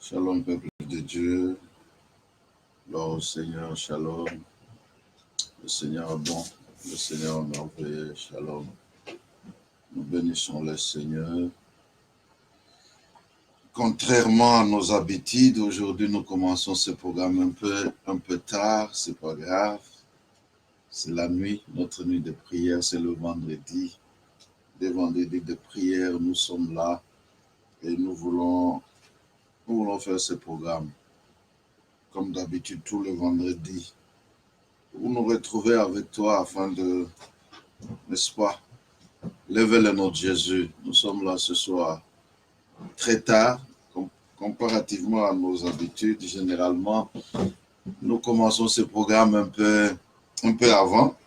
Shalom, peuple de Dieu. Gloire au Seigneur, shalom. Le Seigneur est bon, le Seigneur est merveilleux, shalom. Nous bénissons le Seigneur. Contrairement à nos habitudes, aujourd'hui nous commençons ce programme un peu tard, c'est pas grave. C'est la nuit, notre nuit de prière, c'est le vendredi. Des vendredis de prière, nous sommes là et nous voulons faire ce programme. Comme d'habitude, tous les vendredis, pour nous retrouver avec toi afin de, n'est-ce pas, lever le nom de Jésus. Nous sommes là ce soir très tard, comparativement à nos habitudes. Généralement, nous commençons ce programme un peu avant.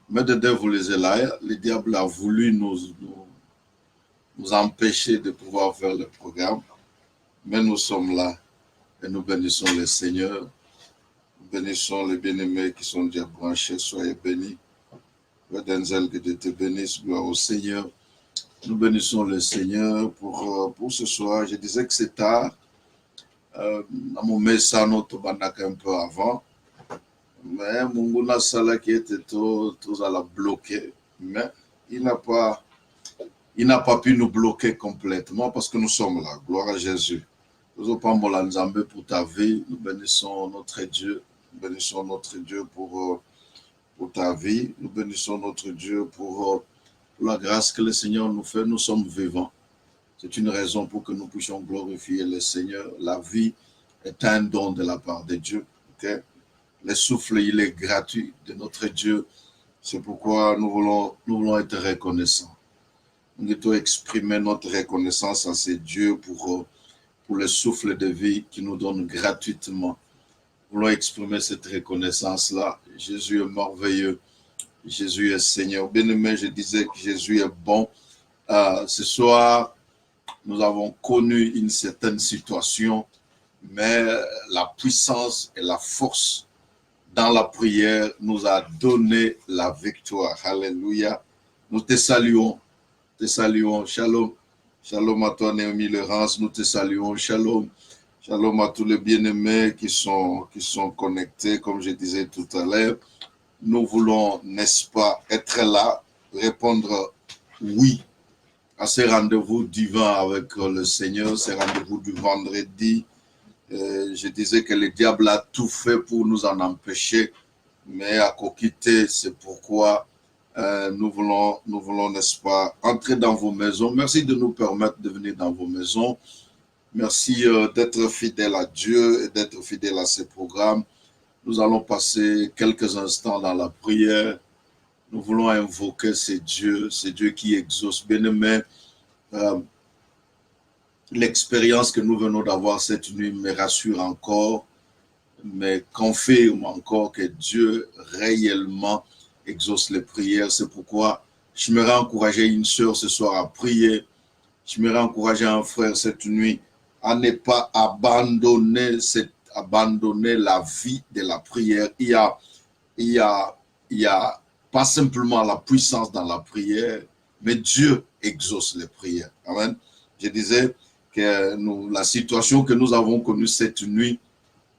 Mais de devil is a liar. Le diable a voulu nous empêcher de pouvoir faire le programme. Mais nous sommes là et nous bénissons le Seigneur. Nous bénissons les bien-aimés qui sont déjà branchés. Soyez bénis. Frère Denzel, que Dieu te bénisse. Gloire au Seigneur. Nous bénissons le Seigneur pour ce soir. Je disais que c'est tard. Mon message, notre bandak un peu avant. Mais Munguna Sala qui était tous à la bloquer. Mais il n'a pas pu nous bloquer complètement parce que nous sommes là. Gloire à Jésus. Nous avons pour ta vie. Nous bénissons notre Dieu. Nous bénissons notre Dieu pour ta vie. Nous bénissons notre Dieu pour la grâce que le Seigneur nous fait. Nous sommes vivants. C'est une raison pour que nous puissions glorifier le Seigneur. La vie est un don de la part de Dieu. Okay? Le souffle, il est gratuit de notre Dieu. C'est pourquoi nous voulons être reconnaissants. Nous devons exprimer notre reconnaissance à ce Dieu pour le souffle de vie qui nous donne gratuitement. Nous voulons exprimer cette reconnaissance-là. Jésus est merveilleux. Jésus est Seigneur. Bien-aimé, je disais que Jésus est bon. Ce soir, nous avons connu une certaine situation, mais la puissance et la force dans la prière nous a donné la victoire. Alléluia. Nous te saluons. Te saluons. Shalom. Shalom à toi, Néomi Laurence. Nous te saluons. Shalom. Shalom à tous les bien-aimés qui sont connectés, comme je disais tout à l'heure. Nous voulons, n'est-ce pas, être là, répondre oui à ces rendez-vous divins avec le Seigneur, ces rendez-vous du vendredi. Je disais que le diable a tout fait pour nous en empêcher, mais à quitter, c'est pourquoi nous voulons, n'est-ce pas, entrer dans vos maisons. Merci de nous permettre de venir dans vos maisons. Merci d'être fidèle à Dieu et d'être fidèle à ces programmes. Nous allons passer quelques instants dans la prière. Nous voulons invoquer ces dieux qui exaucent. Bien-aimé, l'expérience que nous venons d'avoir cette nuit me rassure encore, me confirme encore que Dieu réellement exauce les prières. C'est pourquoi je me encourager une sœur ce soir à prier. Je me encourager un frère cette nuit à ne pas abandonner la vie de la prière. Il y a pas simplement la puissance dans la prière, mais Dieu exauce les prières. Amen. Je disais que la situation que nous avons connue cette nuit,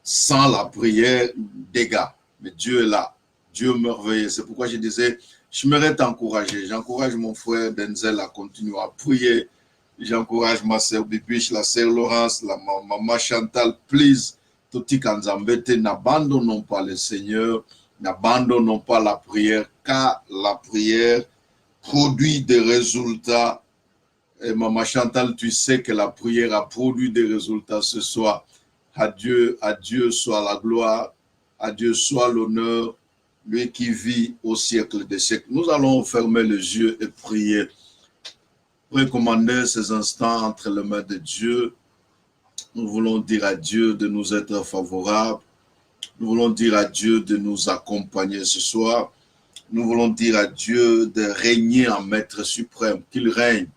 sans la prière, dégâts. Mais Dieu est là. Dieu est merveilleux. C'est pourquoi je disais, je m'arrête encourager. J'encourage mon frère Denzel à continuer à prier. J'encourage ma sœur Bibiche, la sœur Laurence, la maman Chantal, please. Toti Kanzambete, n'abandonnons pas le Seigneur, n'abandonnons pas la prière, car la prière produit des résultats. Et maman Chantal, tu sais que la prière a produit des résultats ce soir. À Dieu soit la gloire, à Dieu soit l'honneur, lui qui vit au siècle des siècles. Nous allons fermer les yeux et prier. Recommander ces instants entre les mains de Dieu. Nous voulons dire à Dieu de nous être favorables. Nous voulons dire à Dieu de nous accompagner ce soir. Nous voulons dire à Dieu de régner en maître suprême, qu'il règne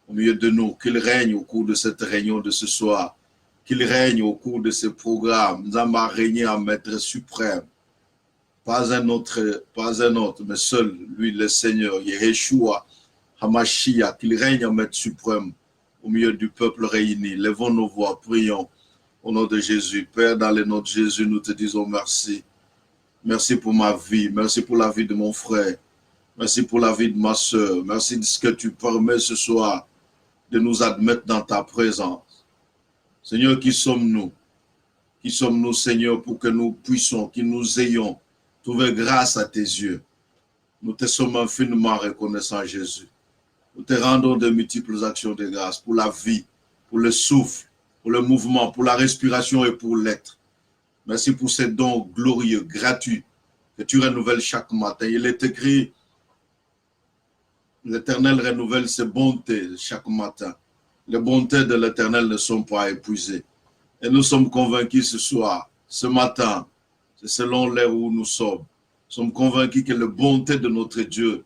au milieu de nous, qu'il règne au cours de cette réunion de ce soir, qu'il règne au cours de ce programme. Nous allons régner en maître suprême. Pas un autre, mais seul, lui, le Seigneur, Yeshua, Hamashiach, qu'il règne en maître suprême au milieu du peuple réuni. Levons nos voix, prions. Au nom de Jésus, Père, dans le nom de Jésus, nous te disons merci. Merci pour ma vie, merci pour la vie de mon frère, merci pour la vie de ma soeur, merci de ce que tu permets ce soir de nous admettre dans ta présence. Seigneur, qui sommes-nous? Qui sommes-nous, Seigneur, pour que nous puissions, que nous ayons trouvé grâce à tes yeux? Nous te sommes infiniment reconnaissants, Jésus. Nous te rendons de multiples actions de grâce pour la vie, pour le souffle, pour le mouvement, pour la respiration et pour l'être. Merci pour ces dons glorieux, gratuits, que tu renouvelles chaque matin. Il est écrit, l'Éternel renouvelle ses bontés chaque matin. Les bontés de l'Éternel ne sont pas épuisées. Et nous sommes convaincus ce soir, ce matin, c'est selon l'heure où nous sommes. Nous sommes convaincus que les bontés de notre Dieu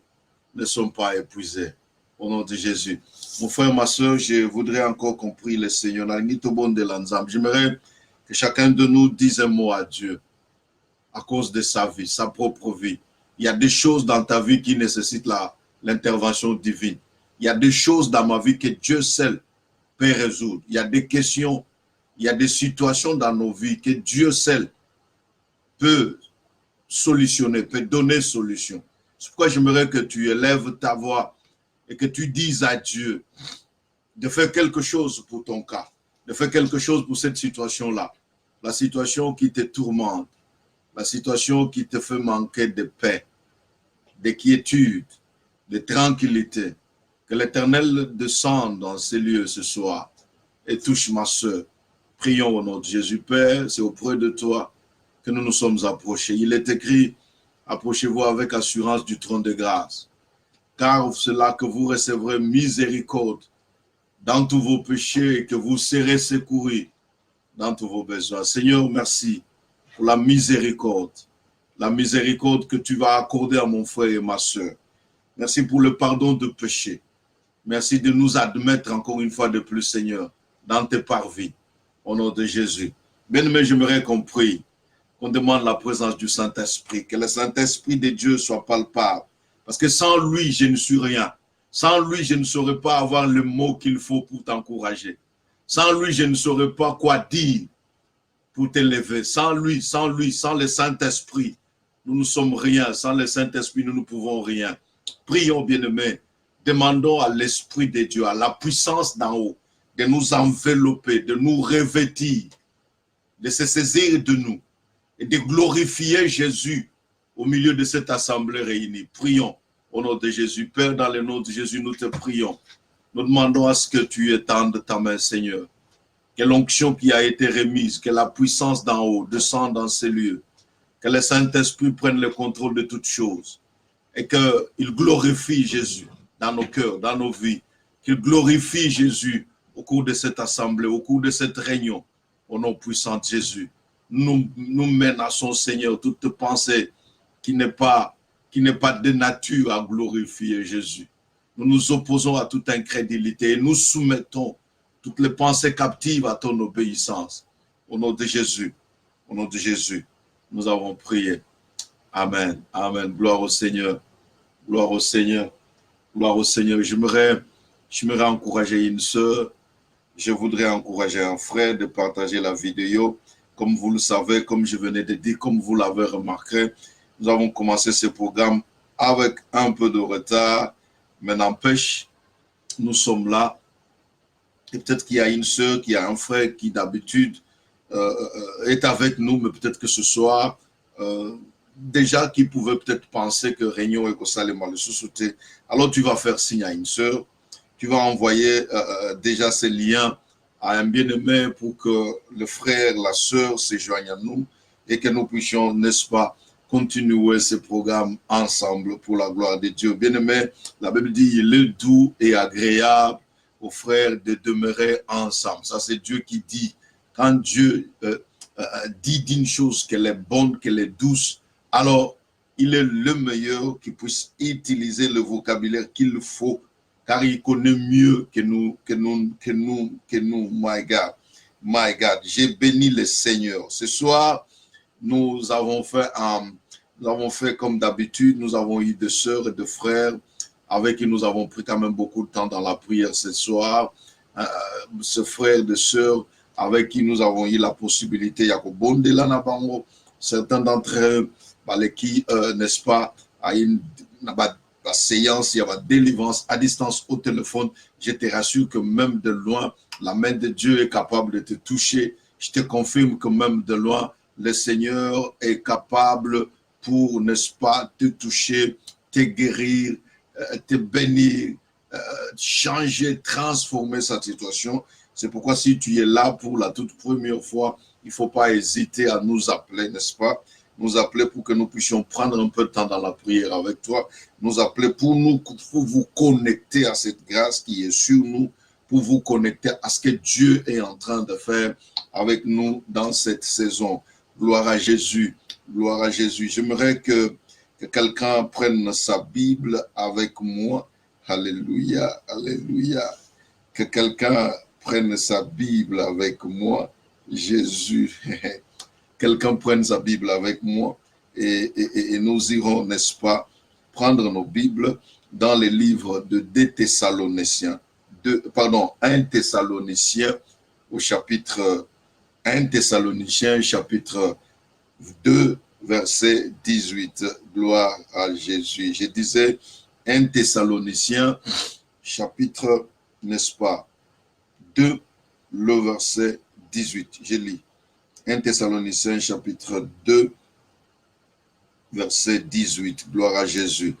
ne sont pas épuisées. Au nom de Jésus. Mon frère, ma soeur, je voudrais encore qu'on prie le Seigneur. J'aimerais que chacun de nous dise un mot à Dieu à cause de sa vie, sa propre vie. Il y a des choses dans ta vie qui nécessitent l'intervention divine. Il y a des choses dans ma vie que Dieu seul peut résoudre. Il y a des questions, il y a des situations dans nos vies que Dieu seul peut solutionner, peut donner solution. C'est pourquoi j'aimerais que tu élèves ta voix et que tu dises à Dieu de faire quelque chose pour ton cas, de faire quelque chose pour cette situation-là, la situation qui te tourmente, la situation qui te fait manquer de paix, de quiétude, de tranquillité. Que l'Éternel descende dans ces lieux ce soir et touche ma soeur. Prions au nom de Jésus. Père, c'est auprès de toi que nous nous sommes approchés. Il est écrit, approchez-vous avec assurance du trône de grâce, car c'est là que vous recevrez miséricorde dans tous vos péchés et que vous serez secourus dans tous vos besoins. Seigneur, merci pour la miséricorde que tu vas accorder à mon frère et ma soeur. Merci pour le pardon de péché. Merci de nous admettre encore une fois de plus, Seigneur, dans tes parvis. Au nom de Jésus. Bien-aimé, j'aimerais qu'on prie, qu'on demande la présence du Saint-Esprit, que le Saint-Esprit de Dieu soit palpable. Parce que sans lui, je ne suis rien. Sans lui, je ne saurais pas avoir le mot qu'il faut pour t'encourager. Sans lui, je ne saurais pas quoi dire pour t'élever. Sans lui, sans le Saint-Esprit, nous ne sommes rien. Sans le Saint-Esprit, nous ne pouvons rien. Prions, bien-aimés. Demandons à l'Esprit de Dieu, à la puissance d'en haut, de nous envelopper, de nous revêtir, de se saisir de nous et de glorifier Jésus au milieu de cette assemblée réunie. Prions au nom de Jésus. Père, dans le nom de Jésus, nous te prions. Nous demandons à ce que tu étendes ta main, Seigneur. Que l'onction qui a été remise, que la puissance d'en haut descende dans ces lieux. Que le Saint-Esprit prenne le contrôle de toutes choses. Et qu'il glorifie Jésus dans nos cœurs, dans nos vies. Qu'il glorifie Jésus au cours de cette assemblée, au cours de cette réunion. Au nom puissant de Jésus. Nous menaçons, Seigneur, toute pensée qui n'est pas de nature à glorifier Jésus. Nous nous opposons à toute incrédulité et nous soumettons toutes les pensées captives à ton obéissance. Au nom de Jésus, nous avons prié. Amen, amen. Gloire au Seigneur, gloire au Seigneur, gloire au Seigneur. J'aimerais encourager une sœur, je voudrais encourager un frère de partager la vidéo. Comme vous le savez, comme je venais de dire, comme vous l'avez remarqué, nous avons commencé ce programme avec un peu de retard, mais n'empêche, nous sommes là. Et peut-être qu'il y a une sœur, qu'il y a un frère qui d'habitude est avec nous, mais peut-être que ce soir, déjà qui pouvait peut-être penser que Réunion et Kosalema le sous-souté. Alors tu vas faire signe à une sœur, tu vas envoyer déjà ces liens à un bien-aimé pour que le frère, la sœur se joignent à nous et que nous puissions, n'est-ce pas, continuer ce programme ensemble pour la gloire de Dieu. Bien-aimé, la Bible dit, il est doux et agréable aux frères de demeurer ensemble. Ça, c'est Dieu qui dit. Quand Dieu dit d'une chose qu'elle est bonne, qu'elle est douce, alors il est le meilleur qui puisse utiliser le vocabulaire qu'il faut, car il connaît mieux que nous. My God, j'ai béni le Seigneur. Ce soir, nous avons fait comme d'habitude, nous avons eu des sœurs et des frères avec qui nous avons pris quand même beaucoup de temps dans la prière ce soir. Ce frère et des sœurs avec qui nous avons eu la possibilité, il y a certains d'entre eux, qui, n'est-ce pas, à une la séance, il y a la délivrance à distance au téléphone. Je te rassure que même de loin, la main de Dieu est capable de te toucher. Je te confirme que même de loin, le Seigneur est capable pour, n'est-ce pas, te toucher, te guérir, te bénir, changer, transformer sa situation. C'est pourquoi si tu es là pour la toute première fois, il ne faut pas hésiter à nous appeler, n'est-ce pas? Nous appeler pour que nous puissions prendre un peu de temps dans la prière avec toi. Nous appeler pour vous connecter à cette grâce qui est sur nous, pour vous connecter à ce que Dieu est en train de faire avec nous dans cette saison. Gloire à Jésus, gloire à Jésus. J'aimerais que quelqu'un prenne sa Bible avec moi. Alléluia, alléluia. Que quelqu'un prenne sa Bible avec moi. Jésus. Quelqu'un prenne sa Bible avec moi et nous irons, n'est-ce pas, prendre nos Bibles dans les livres de 2 Thessaloniciens, 1 Thessaloniciens au chapitre 1 Thessaloniciens chapitre 2 verset 18. Gloire à Jésus. Je disais 1 Thessaloniciens chapitre, n'est-ce pas, 2, le verset 18. Je lis. 1 Thessaloniciens chapitre 2, verset 18. Gloire à Jésus.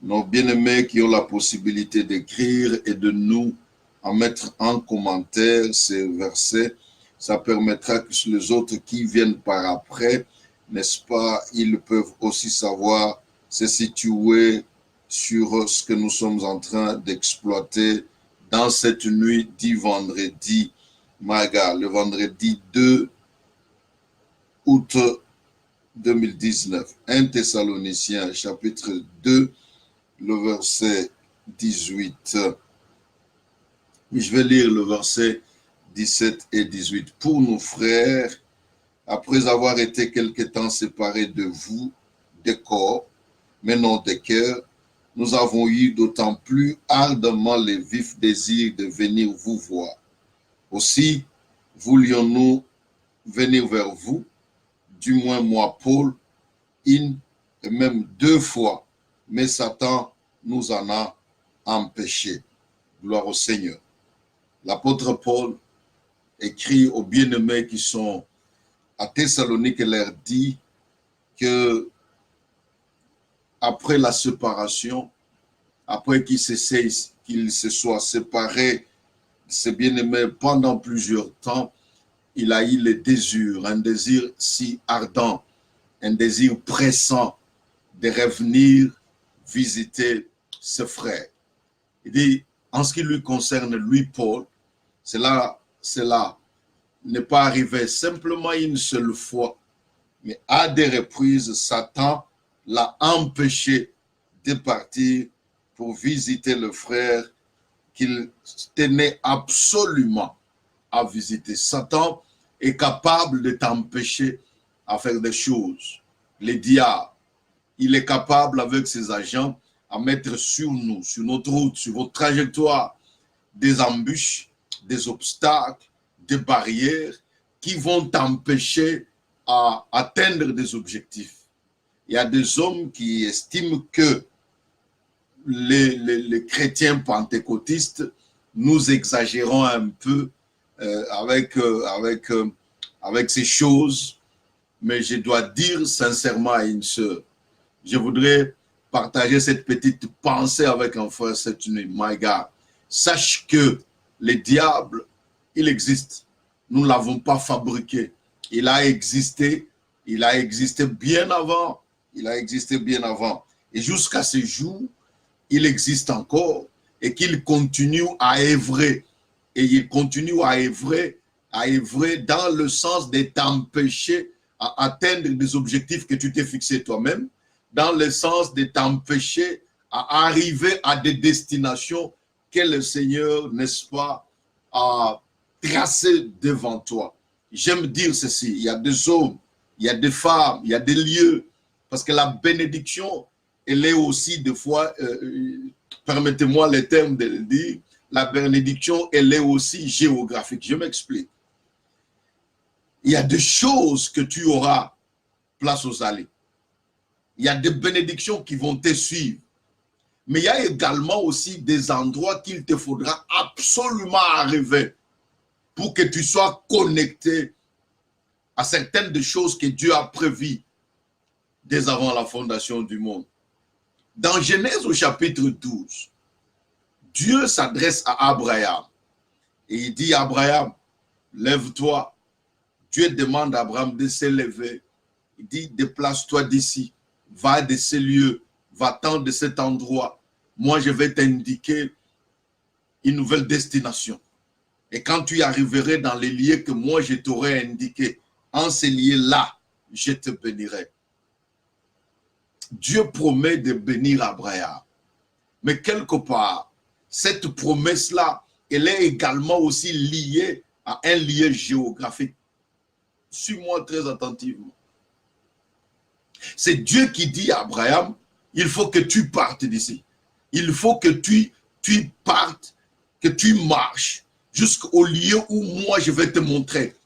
Nos bien-aimés qui ont la possibilité d'écrire et de nous en mettre en commentaire ces versets, ça permettra que les autres qui viennent par après, n'est-ce pas, ils peuvent aussi savoir se situer sur ce que nous sommes en train d'exploiter dans cette nuit du vendredi, le vendredi 2 août 2019. 1 Thessaloniciens chapitre 2, le verset 18. Je vais lire le verset 17 et 18. Pour nos frères, après avoir été quelque temps séparés de vous, des corps, mais non des cœurs, nous avons eu d'autant plus ardemment les vifs désirs de venir vous voir. Aussi, voulions-nous venir vers vous, du moins moi, Paul, une et même 2 fois, mais Satan nous en a empêchés. Gloire au Seigneur. L'apôtre Paul écrit aux bien-aimés qui sont à Thessalonique et leur dit que après la séparation, après qu'il se soit séparé de ses bien-aimés pendant plusieurs temps, il a eu le désir, un désir si ardent, un désir pressant de revenir visiter ses frères. Il dit, en ce qui lui concerne, lui, Paul, cela n'est pas arrivé simplement une seule fois, mais à des reprises, Satan l'a empêché de partir pour visiter le frère qu'il tenait absolument à visiter. Satan est capable de t'empêcher à faire des choses. Le diable, il est capable avec ses agents à mettre sur nous, sur notre route, sur votre trajectoire, des embûches, des obstacles, des barrières qui vont t'empêcher à atteindre des objectifs. Il y a des hommes qui estiment que les chrétiens pentecôtistes, nous exagérons un peu avec ces choses, mais je dois dire sincèrement à une sœur, je voudrais partager cette petite pensée avec un frère cette nuit. My God, sache que le diable, il existe. Nous ne l'avons pas fabriqué. Il a existé bien avant. Il a existé bien avant. Et jusqu'à ce jour, il existe encore et qu'il continue à œuvrer. Et il continue à œuvrer dans le sens de t'empêcher à atteindre des objectifs que tu t'es fixés toi-même, dans le sens de t'empêcher à arriver à des destinations que le Seigneur, n'est-ce pas, a tracées devant toi. J'aime dire ceci, il y a des hommes, il y a des femmes, il y a des lieux, parce que la bénédiction, elle est aussi des fois, permettez-moi les termes de le dire, la bénédiction, elle est aussi géographique. Je m'explique. Il y a des choses que tu auras place aux allées. Il y a des bénédictions qui vont te suivre. Mais il y a également aussi des endroits qu'il te faudra absolument arriver pour que tu sois connecté à certaines des choses que Dieu a prévues dès avant la fondation du monde. Dans Genèse au chapitre 12, Dieu s'adresse à Abraham et il dit à Abraham, lève-toi. Dieu demande à Abraham de se lever. Il dit, déplace-toi d'ici, va de ce lieu, va-t'en de cet endroit. Moi, je vais t'indiquer une nouvelle destination. Et quand tu arriverais dans les lieux que moi, je t'aurais indiqués, en ces lieux-là, je te bénirai. Dieu promet de bénir Abraham. Mais quelque part, cette promesse-là, elle est également aussi liée à un lieu géographique. Suis-moi très attentivement. C'est Dieu qui dit à Abraham, il faut que tu partes d'ici. Il faut que tu partes, que tu marches jusqu'au lieu où moi je vais te montrer.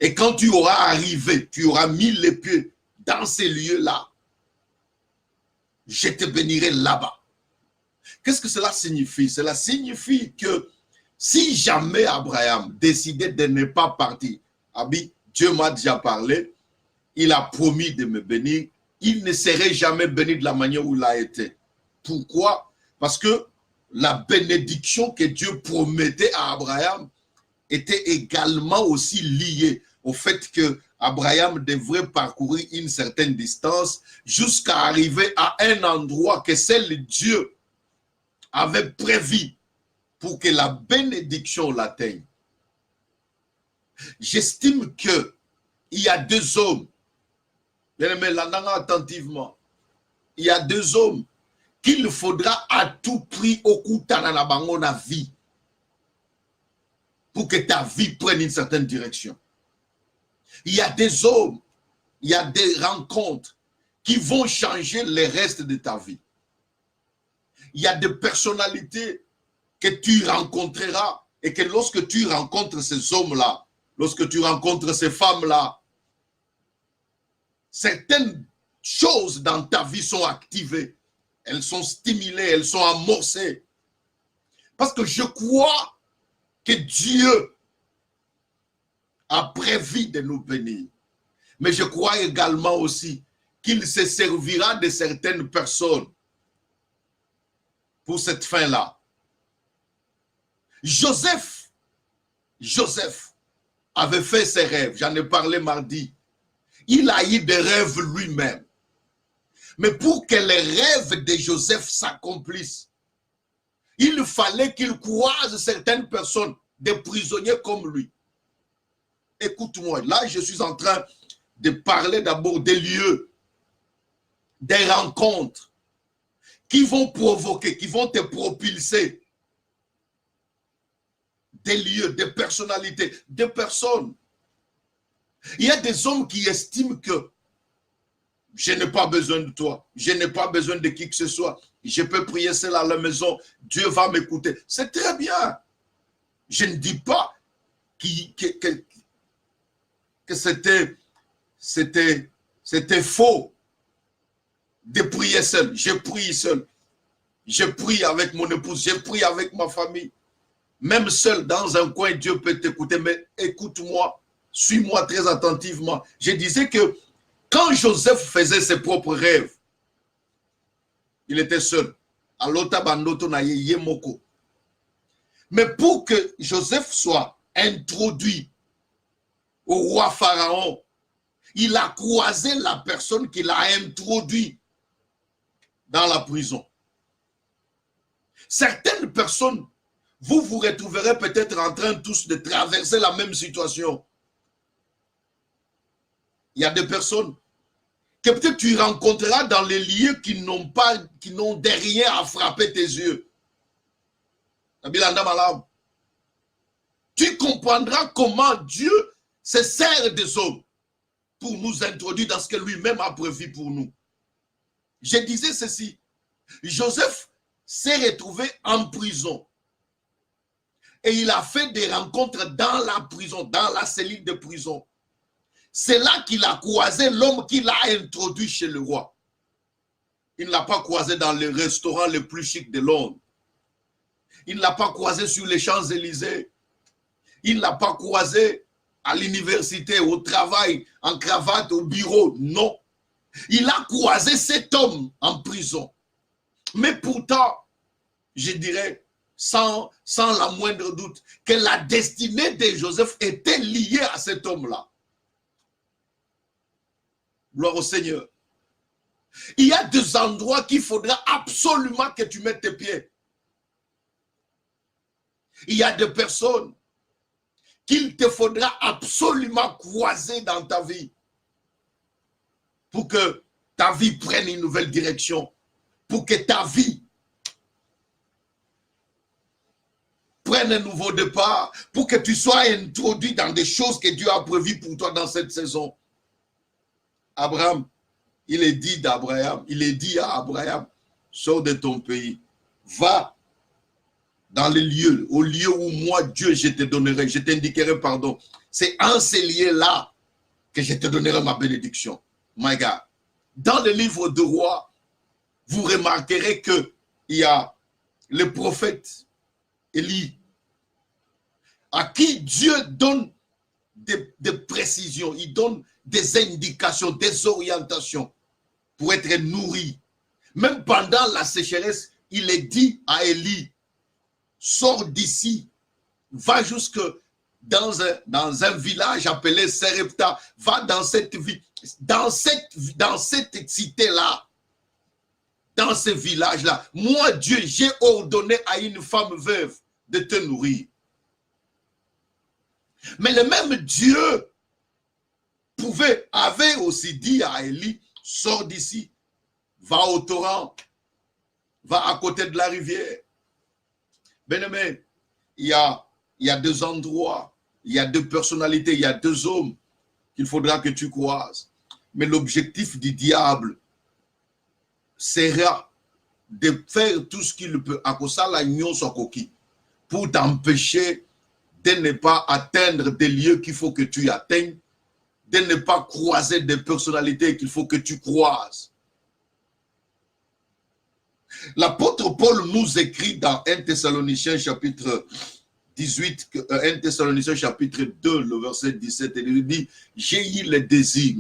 Et quand tu auras arrivé, tu auras mis les pieds dans ces lieux-là, je te bénirai là-bas. Qu'est-ce que cela signifie? Cela signifie que si jamais Abraham décidait de ne pas partir, Dieu m'a déjà parlé, il a promis de me bénir, il ne serait jamais béni de la manière où il a été. Pourquoi? Parce que la bénédiction que Dieu promettait à Abraham était également aussi liée au fait que Abraham devrait parcourir une certaine distance jusqu'à arriver à un endroit que seul Dieu avait prévu pour que la bénédiction l'atteigne. J'estime qu'il y a deux hommes, bien aimé, l'entendant attentivement, il y a deux hommes qu'il faudra à tout prix occulter dans la vie pour que ta vie prenne une certaine direction. Il y a des hommes, il y a des rencontres qui vont changer le reste de ta vie. Il y a des personnalités que tu rencontreras et que lorsque tu rencontres ces hommes-là, lorsque tu rencontres ces femmes-là, certaines choses dans ta vie sont activées, elles sont stimulées, elles sont amorcées. Parce que je crois que Dieu a prévu de nous bénir. Mais je crois également aussi qu'il se servira de certaines personnes pour cette fin-là. Joseph avait fait ses rêves, j'en ai parlé mardi. Il a eu des rêves lui-même. Mais pour que les rêves de Joseph s'accomplissent, il fallait qu'il croise certaines personnes, des prisonniers comme lui. Écoute-moi, là je suis en train de parler d'abord des lieux, des rencontres qui vont provoquer, qui vont te propulser. Des lieux, des personnalités, des personnes. Il y a des hommes qui estiment que je n'ai pas besoin de toi, je n'ai pas besoin de qui que ce soit, je peux prier seul à la maison, Dieu va m'écouter. C'est très bien. Je ne dis pas que c'était faux de prier seul. Je prie seul. Je prie avec mon épouse, je prie avec ma famille. Même seul dans un coin, Dieu peut t'écouter, mais écoute-moi, suis-moi très attentivement. Je disais que quand Joseph faisait ses propres rêves, il était seul. Mais pour que Joseph soit introduit au roi Pharaon, il a croisé la personne qu'il a introduit dans la prison. Certaines personnes, vous vous retrouverez peut-être en train tous de traverser la même situation. Il y a des personnes que peut-être tu rencontreras dans les lieux qui n'ont de rien à frapper tes yeux. Tu comprendras comment Dieu se sert des hommes pour nous introduire dans ce que lui-même a prévu pour nous. Je disais ceci, Joseph s'est retrouvé en prison et il a fait des rencontres dans la prison, dans la cellule de prison. C'est là qu'il a croisé l'homme qu'il a introduit chez le roi. Il ne l'a pas croisé dans les restaurants les plus chics de Londres. Il ne l'a pas croisé sur les Champs-Élysées. Il ne l'a pas croisé à l'université, au travail, en cravate, au bureau. Non. Il a croisé cet homme en prison. Mais pourtant, je dirais, sans la moindre doute, que la destinée de Joseph était liée à cet homme-là. Gloire au Seigneur. Il y a des endroits qu'il faudra absolument que tu mettes tes pieds. Il y a des personnes qu'il te faudra absolument croiser dans ta vie pour que ta vie prenne une nouvelle direction, pour que ta vie prenne un nouveau départ, pour que tu sois introduit dans des choses que Dieu a prévues pour toi dans cette saison. Abraham, il est dit à Abraham, sors de ton pays, va dans les lieux, au lieu où moi, Dieu, je te donnerai, je t'indiquerai pardon. C'est en ces lieux-là que je te donnerai ma bénédiction. My God. Dans le livre de Rois, vous remarquerez qu'il y a le prophète Élie, à qui Dieu donne des précisions, il donne des indications, des orientations pour être nourri. Même pendant la sécheresse, il est dit à Élie, sors d'ici, va jusque dans un village appelé Serepta, va dans cette ville, dans cette cité-là, dans ce village-là. Moi, Dieu, j'ai ordonné à une femme veuve de te nourrir. Mais le même Dieu avait aussi dit à Élie, sors d'ici, va au torrent, va à côté de la rivière. Bien-aimé, il y a deux endroits, il y a deux personnalités, il y a deux hommes qu'il faudra que tu croises. Mais l'objectif du diable sera de faire tout ce qu'il peut à cause de l'agneau sur coquille pour t'empêcher de ne pas atteindre des lieux qu'il faut que tu atteignes, de ne pas croiser des personnalités qu'il faut que tu croises. L'apôtre Paul nous écrit dans 1 Thessaloniciens chapitre 18, 1 Thessaloniciens chapitre 2, le verset 17, il dit, j'ai eu le désir,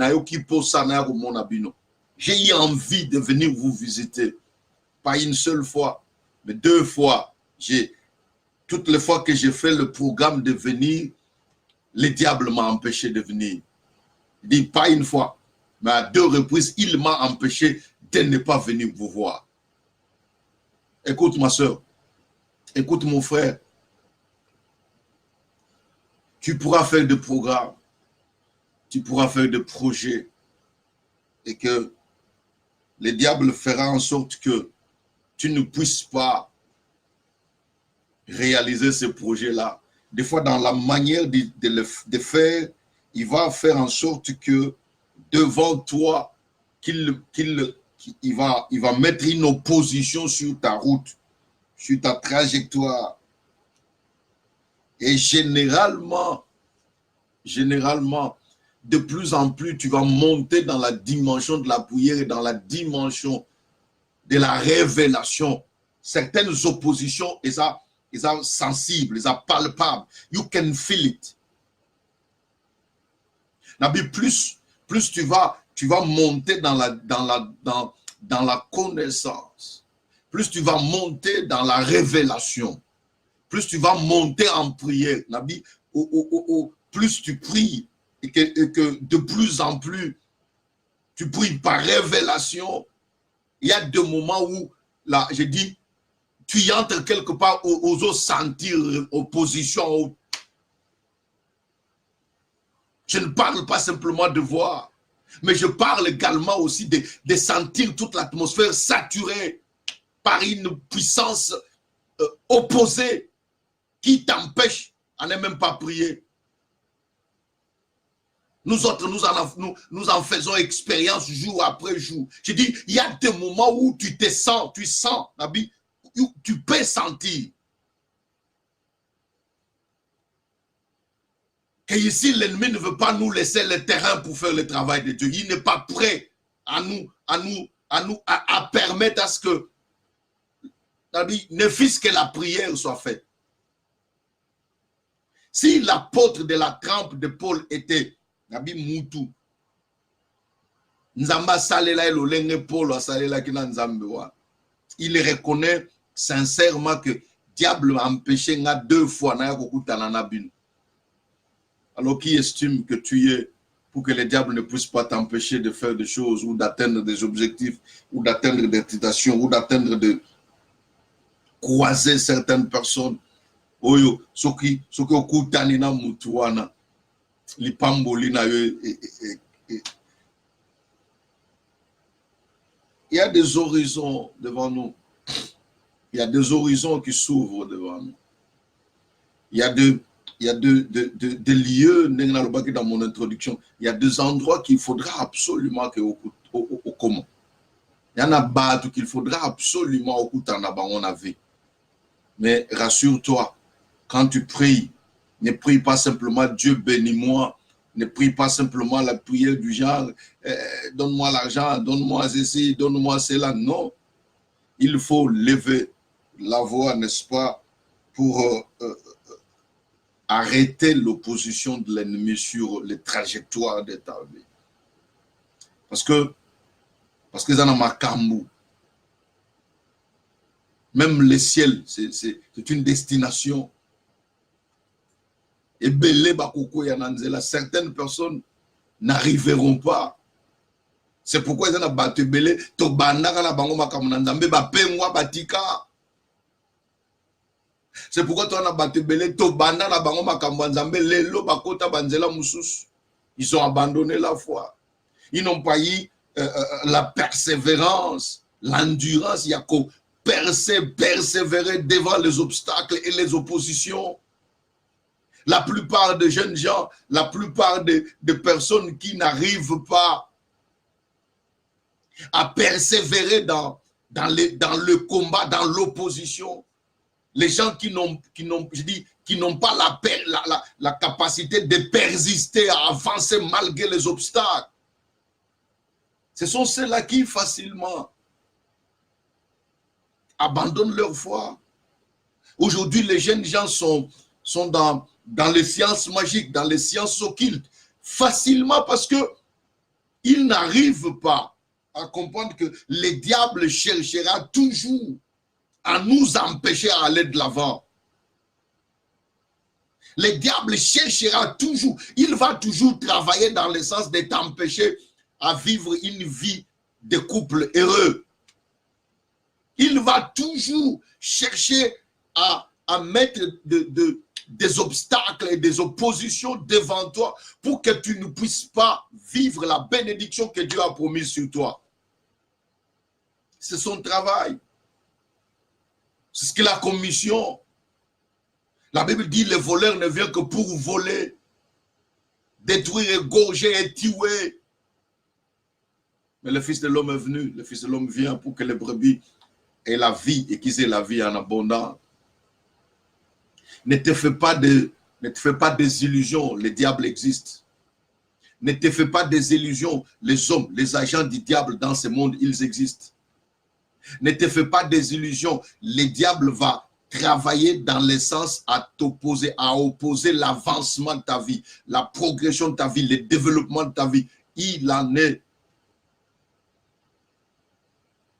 j'ai eu envie de venir vous visiter, pas une seule fois, mais deux fois. Toutes les fois que j'ai fait le programme de venir, le diable m'a empêché de venir. Il dit pas une fois, mais à deux reprises, il m'a empêché de ne pas venir vous voir. Écoute ma soeur, écoute mon frère, tu pourras faire des programmes, tu pourras faire des projets et que le diable fera en sorte que tu ne puisses pas réaliser ce projet-là. Des fois, dans la manière de faire, il va faire en sorte que devant toi, il va mettre une opposition sur ta route, sur ta trajectoire. Et généralement, de plus en plus, tu vas monter dans la dimension de la prière et dans la dimension de la révélation. Certaines oppositions, et ça, sensibles, ils sont palpables. You can feel it. Plus tu vas monter dans la connaissance, plus tu vas monter dans la révélation, plus tu vas monter en prière. Plus tu pries et que de plus en plus tu pries par révélation. Il y a des moments où, là, je dis, tu y entres quelque part, aux sentir opposition. Je ne parle pas simplement de voir, mais je parle également aussi de sentir toute l'atmosphère saturée par une puissance opposée qui t'empêche à ne même pas prier. Nous autres, nous en faisons expérience jour après jour. Je dis, il y a des moments où tu sens, Nabi, tu peux sentir. Que ici, l'ennemi ne veut pas nous laisser le terrain pour faire le travail de Dieu. Il n'est pas prêt à permettre à ce que, ne fût-ce que la prière soit faite. Si l'apôtre de la trempe de Paul était Nabi Moutou, Nzamba salela elolenge Paul salela kina Nzambe, il reconnaît sincèrement que diable a empêché nga 2 fois na kokutana na bino. Alors qui estime que tu es pour que le diable ne puisse pas t'empêcher de faire des choses ou d'atteindre des objectifs ou d'atteindre des tentations ou d'atteindre de croiser certaines personnes. Oyo soki okutani na mutu wana lipamboli na yo. Il y a des horizons devant nous. Il y a des horizons qui s'ouvrent devant nous. Il y a des lieux, dans mon introduction, il y a des endroits qu'il faudra absolument que au comment. Il y en a battu qu'il faudra absolument au on a vu. Mais rassure-toi, quand tu pries, ne prie pas simplement Dieu bénis-moi, ne prie pas simplement la prière du genre donne-moi l'argent, donne-moi ceci, donne-moi cela. Non, il faut lever la voix, n'est-ce pas, pour arrêter l'opposition de l'ennemi sur les trajectoires de ta vie. Parce que ça n'a pas Makambu. Même le ciel, c'est une destination. Et Belé Bakoko Yananzela, certaines personnes n'arriveront pas. C'est pourquoi ils ont battu Belé, to bandaka na bango makamunanzambe ba pengwa batika. C'est pourquoi tu as battu Belé, to bandaka na bango makamunanzambe lelo bakota banzela musus. Ils ont abandonné la foi. Ils n'ont pas eu la persévérance, l'endurance, il y a qu'au persévérer devant les obstacles et les oppositions. La plupart des jeunes gens, la plupart des personnes qui n'arrivent pas à persévérer dans le combat, dans l'opposition, les gens qui n'ont pas la capacité de persister, à avancer malgré les obstacles, ce sont ceux-là qui facilement abandonnent leur foi. Aujourd'hui, les jeunes gens sont dans les sciences magiques, dans les sciences occultes, facilement parce qu'ils n'arrivent pas à comprendre que le diable cherchera toujours à nous empêcher à aller de l'avant. Le diable cherchera toujours, il va toujours travailler dans le sens de t'empêcher à vivre une vie de couple heureux. Il va toujours chercher à mettre des obstacles et des oppositions devant toi pour que tu ne puisses pas vivre la bénédiction que Dieu a promise sur toi. C'est son travail. C'est ce qu'il a comme mission. La Bible dit le voleur ne vient que pour voler, détruire, égorger et tuer. Mais le Fils de l'homme est venu, le Fils de l'homme vient pour que les brebis aient la vie et qu'ils aient la vie en abondance. Ne te fais pas des illusions, le diable existe. Ne te fais pas des illusions, les hommes, les agents du diable dans ce monde, ils existent. Ne te fais pas des illusions, le diable va travailler dans le sens à t'opposer, à opposer l'avancement de ta vie, la progression de ta vie, le développement de ta vie. Il en est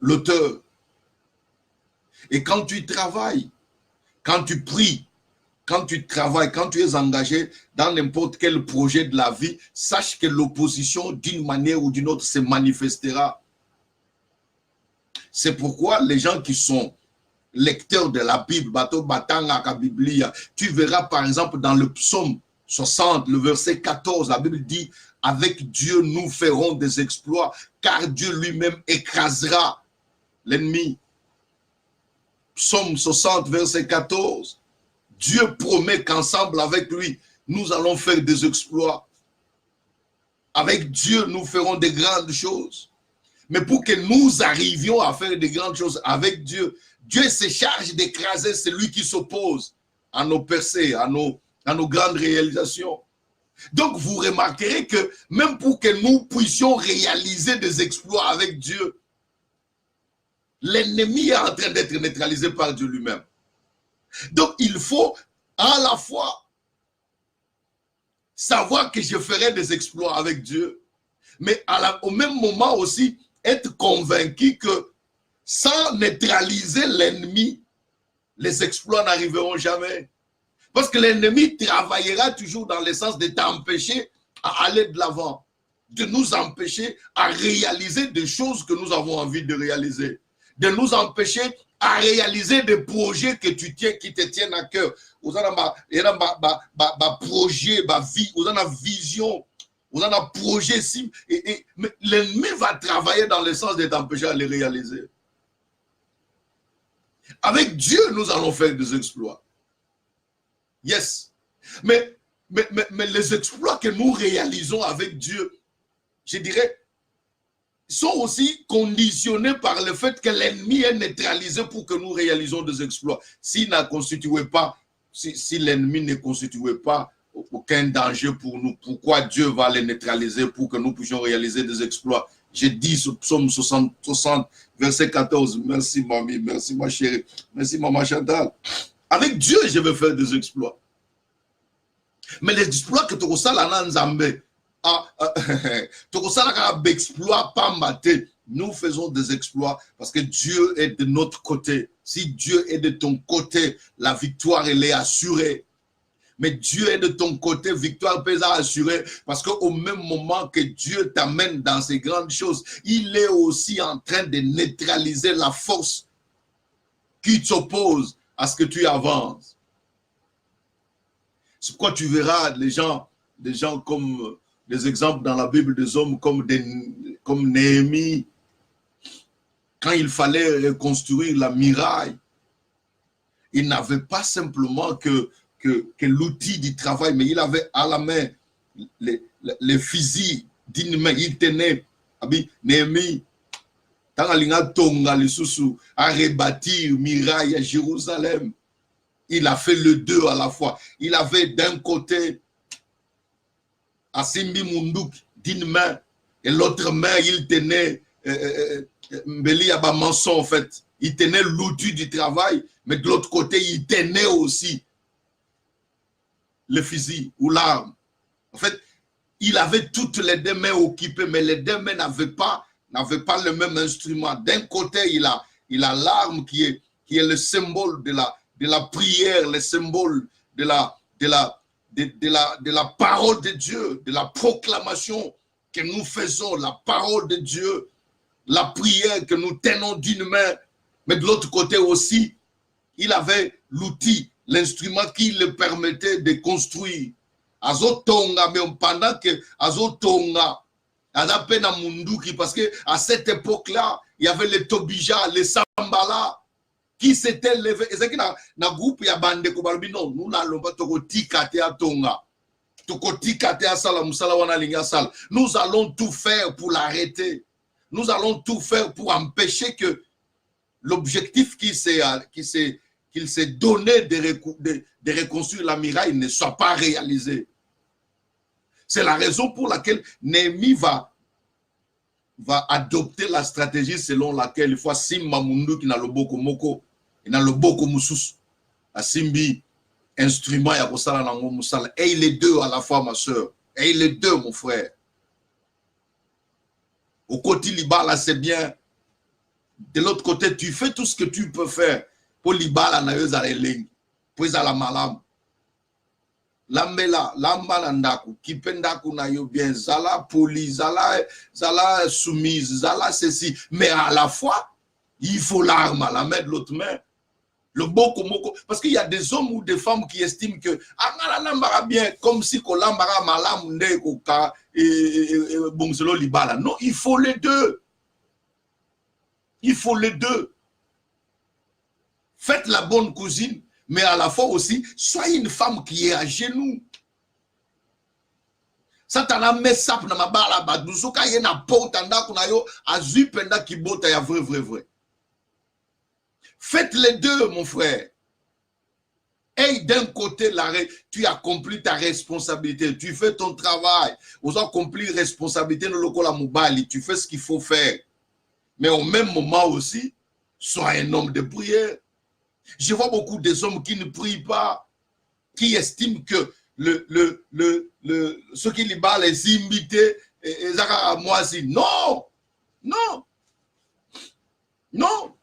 l'auteur. Et quand tu travailles, quand tu pries, quand tu travailles, quand tu es engagé dans n'importe quel projet de la vie, sache que l'opposition, d'une manière ou d'une autre, se manifestera. C'est pourquoi les gens qui sont lecteurs de la Bible, tu verras par exemple dans le psaume 60, le verset 14, la Bible dit « Avec Dieu, nous ferons des exploits, car Dieu lui-même écrasera l'ennemi. » Psaume 60, verset 14. Dieu promet qu'ensemble avec lui, nous allons faire des exploits. Avec Dieu, nous ferons de grandes choses. Mais pour que nous arrivions à faire de grandes choses avec Dieu, Dieu se charge d'écraser celui qui s'oppose à nos percées, à nos grandes réalisations. Donc, vous remarquerez que même pour que nous puissions réaliser des exploits avec Dieu, l'ennemi est en train d'être neutralisé par Dieu lui-même. Donc, il faut à la fois savoir que je ferai des exploits avec Dieu, mais au même moment aussi être convaincu que sans neutraliser l'ennemi, les exploits n'arriveront jamais. Parce que l'ennemi travaillera toujours dans le sens de t'empêcher à aller de l'avant, de nous empêcher à réaliser des choses que nous avons envie de réaliser, de nous empêcher à réaliser des projets que tu tiens, qui te tiennent à cœur. Vous avez un projet, ma vie, vous avez une vision, vous avez un projet. Mais l'ennemi va travailler dans le sens de t'empêcher à les réaliser. Avec Dieu, nous allons faire des exploits. Yes. Mais les exploits que nous réalisons avec Dieu, je dirais, sont aussi conditionnés par le fait que l'ennemi est neutralisé pour que nous réalisons des exploits. S'il n'a constitué pas, si l'ennemi ne constituait pas aucun danger pour nous, pourquoi Dieu va les neutraliser pour que nous puissions réaliser des exploits? J'ai dit ce psaume 60, verset 14. Merci, mamie. Merci, ma chérie. Merci, maman Chantal. Avec Dieu, je vais faire des exploits. Mais les exploits que tu ressens là dans Nzambé, tu ressens là exploits pas maté. Nous faisons des exploits parce que Dieu est de notre côté. Si Dieu est de ton côté, la victoire, elle est assurée. Mais Dieu est de ton côté, victoire peut être assurée, parce qu'au même moment que Dieu t'amène dans ces grandes choses, il est aussi en train de neutraliser la force qui t'oppose à ce que tu avances. C'est pourquoi tu verras des gens comme des exemples dans la Bible des hommes comme Néhémie, quand il fallait reconstruire la muraille, il n'avait pas simplement que l'outil du travail, mais il avait à la main les fusils d'une main. Il tenait, Néhémie, à rebâtir muraille à Jérusalem. Il a fait le deux à la fois. Il avait d'un côté Asimbi Mundouk d'une main, et l'autre main, il tenait Mbeli Abamanson en fait. Il tenait l'outil du travail, mais de l'autre côté, il tenait aussi le fusil ou l'arme. En fait, il avait toutes les deux mains occupées, mais les deux mains n'avaient pas le même instrument. D'un côté, il a l'arme qui est le symbole de la prière, le symbole de la parole de Dieu, de la proclamation que nous faisons, la parole de Dieu, la prière que nous tenons d'une main. Mais de l'autre côté aussi, il avait l'outil, l'instrument qui le permettait de construire. Azotonga, mais pendant que Azotonga, Azapena Munduki, parce qu'à cette époque-là, il y avait les Tobija, les Sambala, qui s'étaient levés. Et c'est que dans le groupe, il y a Bande Kobalbi, non, nous n'allons pas Tokoti à Tonga. Tokoti à Salam, Salawana Lingasal. Nous allons tout faire pour l'arrêter. Nous allons tout faire pour empêcher que l'objectif qu'il s'est donné de reconstruire la muraille ne soit pas réalisé. C'est la raison pour laquelle Néhémie va adopter la stratégie selon laquelle il faut Simba Mundu qui n'a le boko moko, il n'a le boko musus, à Simbi, instrument ya kosala nango musala. Et les deux à la fois, ma soeur. Et les deux, mon frère. Au côté Libala, c'est bien. De l'autre côté, tu fais tout ce que tu peux faire pour Libala na yo za elengi, pour za la malam. Lambela, lambala ndaku, kipendaku na yo bien, zala poli, zala soumise, zala ceci. Mais à la fois, il faut l'arme à la main de l'autre main. Le boko moko. Parce qu'il y a des hommes ou des femmes qui estiment que ah lambara bien, comme si ko lambara malam nde ko ka bongzelo libala. Non, il faut les deux. Il faut les deux. Faites la bonne cousine, mais à la fois aussi, soyez une femme qui est à genoux. Satana met sap na mabala baduso ka yena pota ndako na yo azui penda kibota ya vrai. Faites les deux, mon frère. Et d'un côté, tu accomplis ta responsabilité, tu fais ton travail. Vous accomplis responsabilité dans le local à Moubali, tu fais ce qu'il faut faire. Mais au même moment aussi, sois un homme de prière. Je vois beaucoup des hommes qui ne prient pas, qui estiment que ce qui les bat, les imiter, moi aussi. Non, non, non.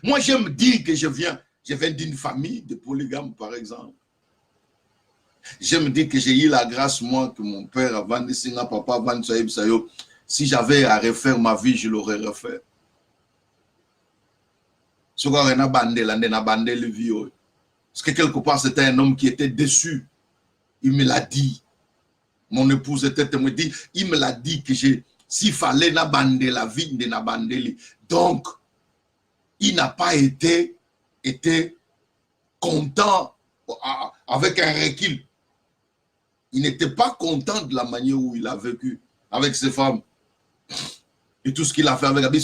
Moi, je me dis que je viens d'une famille de polygames, par exemple. Je me dis que j'ai eu la grâce, moi, que mon père, avant de signer papa, avant de saïb sayo, si j'avais à refaire ma vie, je l'aurais refait. Parce que quelque part, c'était un homme qui était déçu. Il me l'a dit. Mon épouse était me dit, il me l'a dit que s'il fallait n'abander la vie de n'abander. Donc, il n'a pas été content avec un recul. Il n'était pas content de la manière où il a vécu avec ses femmes et tout ce qu'il a fait avec elle.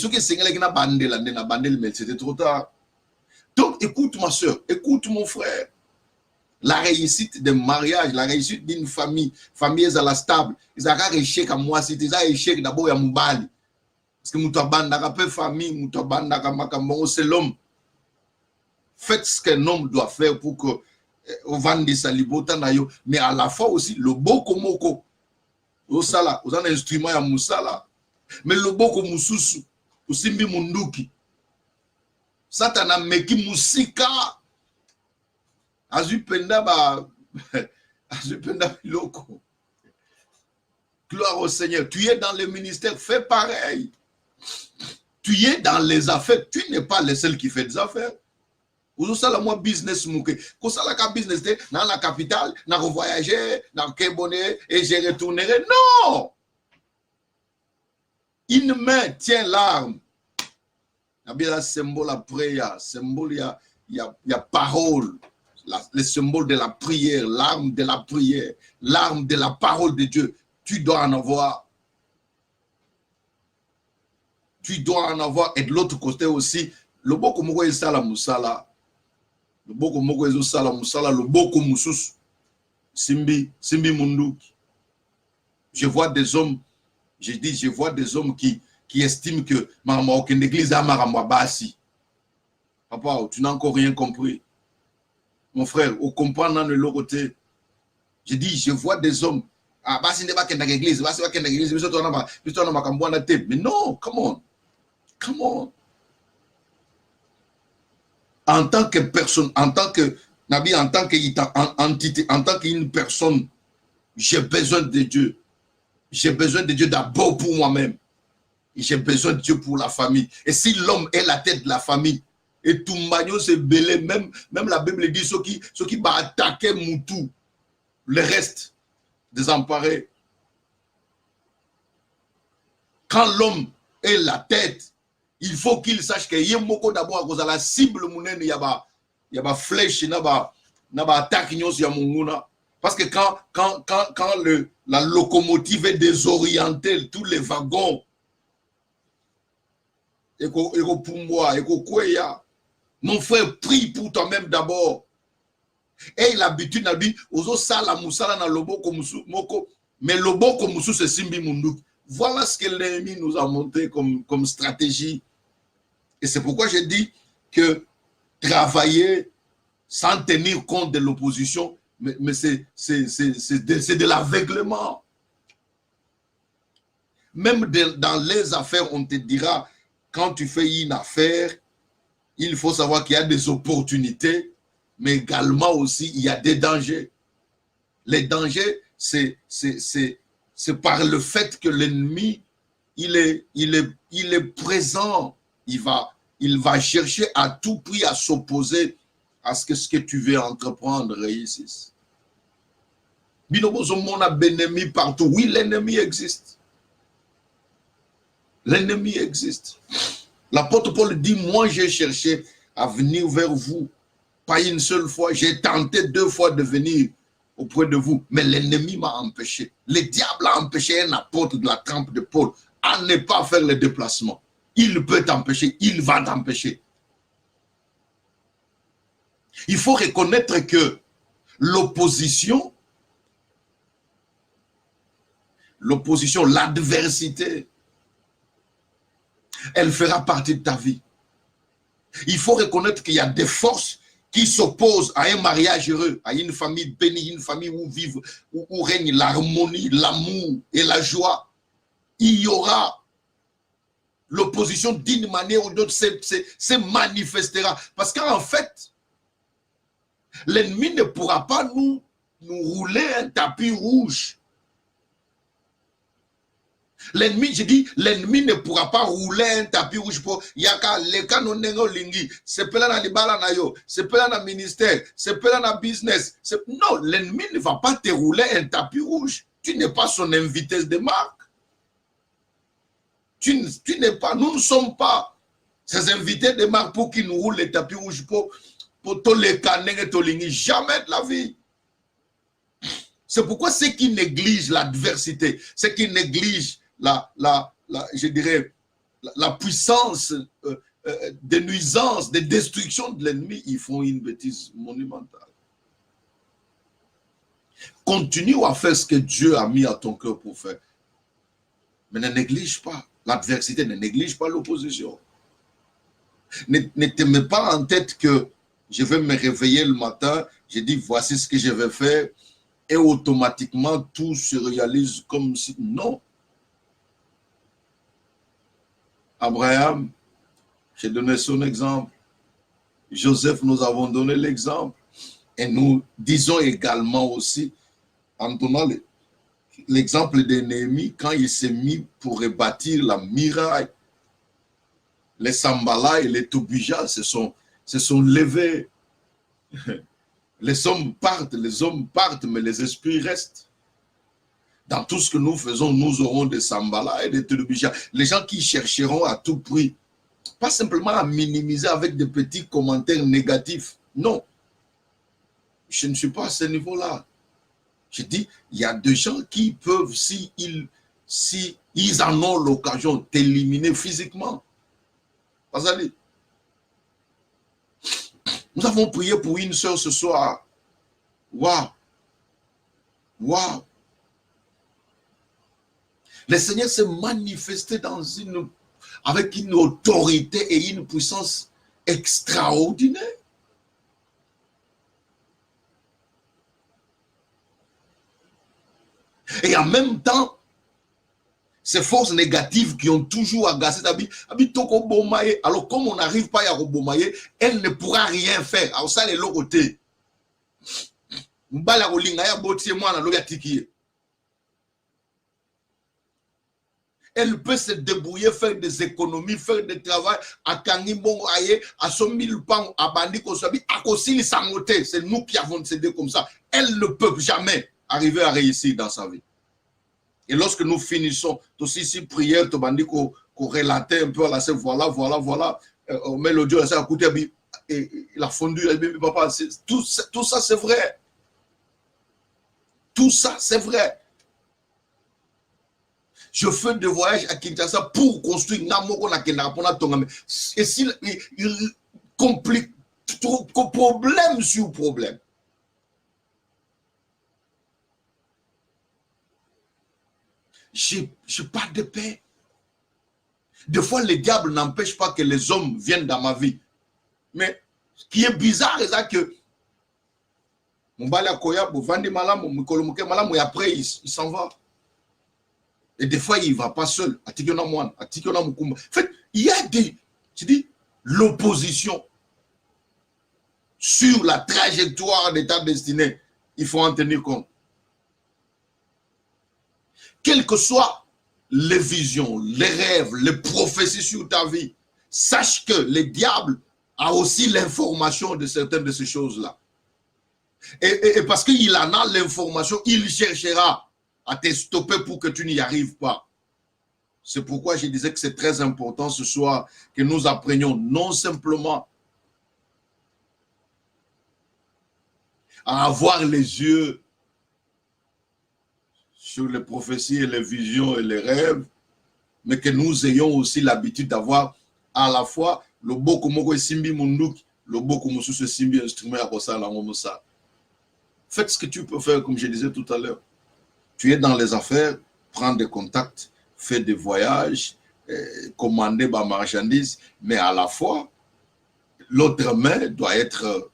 C'était trop tard. Donc, écoute ma soeur, écoute mon frère. La réussite d'un mariage, la réussite d'une famille à la stable, ils ont un échec à moi, c'est un échec d'abord à Moubali. Parce que Moutabanda, famille, c'est l'homme. Faites ce qu'un homme doit faire pour que on vende sa libota, mais à la fois aussi, le boko moko, au sala, aux instruments à Moussala, mais le boko moussousou, au simbi munduki. Satana meki musika. Azupenda loko. Gloire au Seigneur. Tu es dans le ministère, fais pareil. Tu es dans les affaires. Tu n'es pas le seul qui fait des affaires. Vous savez, moi, business mouké. Quand ça la business, dans la capitale, dans voyager, dans Kébonné, et je retournerai. Non! Une main tient l'arme. Il y a un symbole à prière, symbole, il y a parole. Le symbole de la prière, l'arme de la prière, l'arme de la parole de Dieu. Tu dois en avoir. Tu dois en avoir. Et de l'autre côté aussi, le boko moko esala musala. Le boko moko esala musala, le boko musus. Simbi munduki. Je vois des hommes, je vois des hommes qui estiment que maman aucune église a maramwabasi. Papa, tu n'as encore rien compris. Mon frère, au comprendre de l'autre côté, je dis, je vois des hommes. Ah, bah, c'est pas qu'il y a l'église, bah, c'est pas qu'il y a l'église, mais non, come on. Come on. En tant que personne, en tant que Nabi, en tant qu'entité, en tant qu'une personne, j'ai besoin de Dieu. J'ai besoin de Dieu d'abord pour moi-même. J'ai besoin de Dieu pour la famille. Et si l'homme est la tête de la famille, et tout magnon c'est belé, même la Bible dit ceux qui va attaquer Moutou, le reste désemparé. Quand l'homme est la tête, il faut qu'il sache qu'il y a beaucoup d'abord à cause de la cible, il y a flèche, il y a attaque, parce que quand la locomotive est désorientée, tous les wagons, mon frère, prie pour toi-même d'abord. Et l'habitude n'a dit, ozo sala musala na loboko musu moko, mais loboko musu c'est simbi munduk. Voilà ce que l'ennemi nous a montré comme stratégie. Et c'est pourquoi j'ai dit que travailler sans tenir compte de l'opposition, mais c'est de l'aveuglement. Même dans les affaires, on te dira, quand tu fais une affaire, il faut savoir qu'il y a des opportunités, mais également aussi, il y a des dangers. Les dangers, c'est par le fait que l'ennemi, il est présent. Il va chercher à tout prix à s'opposer à ce que tu veux entreprendre réussisse. On a un ennemi partout. Oui, l'ennemi existe. L'ennemi existe. L'apôtre Paul dit, moi j'ai cherché à venir vers vous. Pas une seule fois. J'ai tenté 2 fois de venir auprès de vous. Mais l'ennemi m'a empêché. Le diable a empêché un apôtre de la trempe de Paul à ne pas faire le déplacement. Il peut t'empêcher. Il va t'empêcher. Il faut reconnaître que l'opposition, l'adversité, elle fera partie de ta vie. Il faut reconnaître qu'il y a des forces qui s'opposent à un mariage heureux, à une famille bénie, une famille où règne l'harmonie, l'amour et la joie. Il y aura l'opposition d'une manière ou d'autre se manifestera. Parce qu'en fait, l'ennemi ne pourra pas nous rouler un tapis rouge. L'ennemi, je dis, l'ennemi ne pourra pas rouler un tapis rouge pour yaka leka no nengo lingi, c'est pas dans libala na yo, c'est pas dans le ministère, c'est pas dans le business. Non, l'ennemi ne va pas te rouler un tapis rouge. Tu n'es pas son invité de marque. Tu n'es pas, nous ne sommes pas ces invités de marque pour qu'ils nous roulent les tapis rouges pour tous les canets et lingi. Jamais de la vie. C'est pourquoi ceux qui négligent l'adversité, ceux qui négligent je dirais, la puissance de nuisance, de destruction de l'ennemi, ils font une bêtise monumentale. Continue à faire ce que Dieu a mis à ton cœur pour faire. Mais ne néglige pas l'adversité, ne néglige pas l'opposition. Ne te mets pas en tête que je vais me réveiller le matin, je dis voici ce que je vais faire, et automatiquement tout se réalise comme si... Non. Abraham, j'ai donné son exemple. Joseph, nous avons donné l'exemple. Et nous disons également aussi, en donnant l'exemple de Néhémie, quand il s'est mis pour rebâtir la muraille, les Sambala et les Tobija se sont levés. Les hommes partent, mais les esprits restent. Dans tout ce que nous faisons, nous aurons des Sambala et des Tobija. Les gens qui chercheront à tout prix, pas simplement à minimiser avec des petits commentaires négatifs. Non. Je ne suis pas à ce niveau-là. Je dis, il y a des gens qui peuvent, si ils en ont l'occasion, t'éliminer physiquement. Azali. Nous avons prié pour une sœur ce soir. Waouh! Waouh! Le Seigneur s'est manifesté avec une autorité et une puissance extraordinaire. Et en même temps, ces forces négatives qui ont toujours agacé alors comme on n'arrive pas à Robomaye, elle ne pourra rien faire. Alors ça, les côté. Elle peut se débrouiller, faire des économies, faire des travaux à Kangibongo Aye, à 100 000 pounds, à Bandi Kosabi, à Kosili Sangote. C'est nous qui avons cédé comme ça. Elle ne peut jamais arriver à réussir dans sa vie. Et lorsque nous finissons, aussi si prière, tu Bandi qu'on relatait un peu à la scène, voilà, on met l'audio, ça a coûté, il a fondu, papa, tout ça c'est vrai. Tout ça c'est vrai. Je fais des voyages à Kinshasa pour construire Namoko na Kenapona Tongame. Et s'il complique trop, problème sur problème. J'ai pas de paix. Des fois, le diable n'empêche pas que les hommes viennent dans ma vie. Mais ce qui est bizarre, c'est que et après, il s'en va. Et des fois, il ne va pas seul. En fait, il y a l'opposition sur la trajectoire de ta destinée. Il faut en tenir compte. Quelles que soient les visions, les rêves, les prophéties sur ta vie, sache que le diable a aussi l'information de certaines de ces choses-là. Et parce qu'il en a l'information, il cherchera à te stopper pour que tu n'y arrives pas. C'est pourquoi je disais que c'est très important ce soir que nous apprenions non simplement à avoir les yeux sur les prophéties et les visions et les rêves, mais que nous ayons aussi l'habitude d'avoir à la fois le Bokomoko Simbi Munduk, le beaucoup musu se simbi instrument à ça la ça. Faites ce que tu peux faire, comme je disais tout à l'heure. Tu es dans les affaires, prends des contacts, fais des voyages, commander ma marchandise, mais à la fois, l'autre main doit être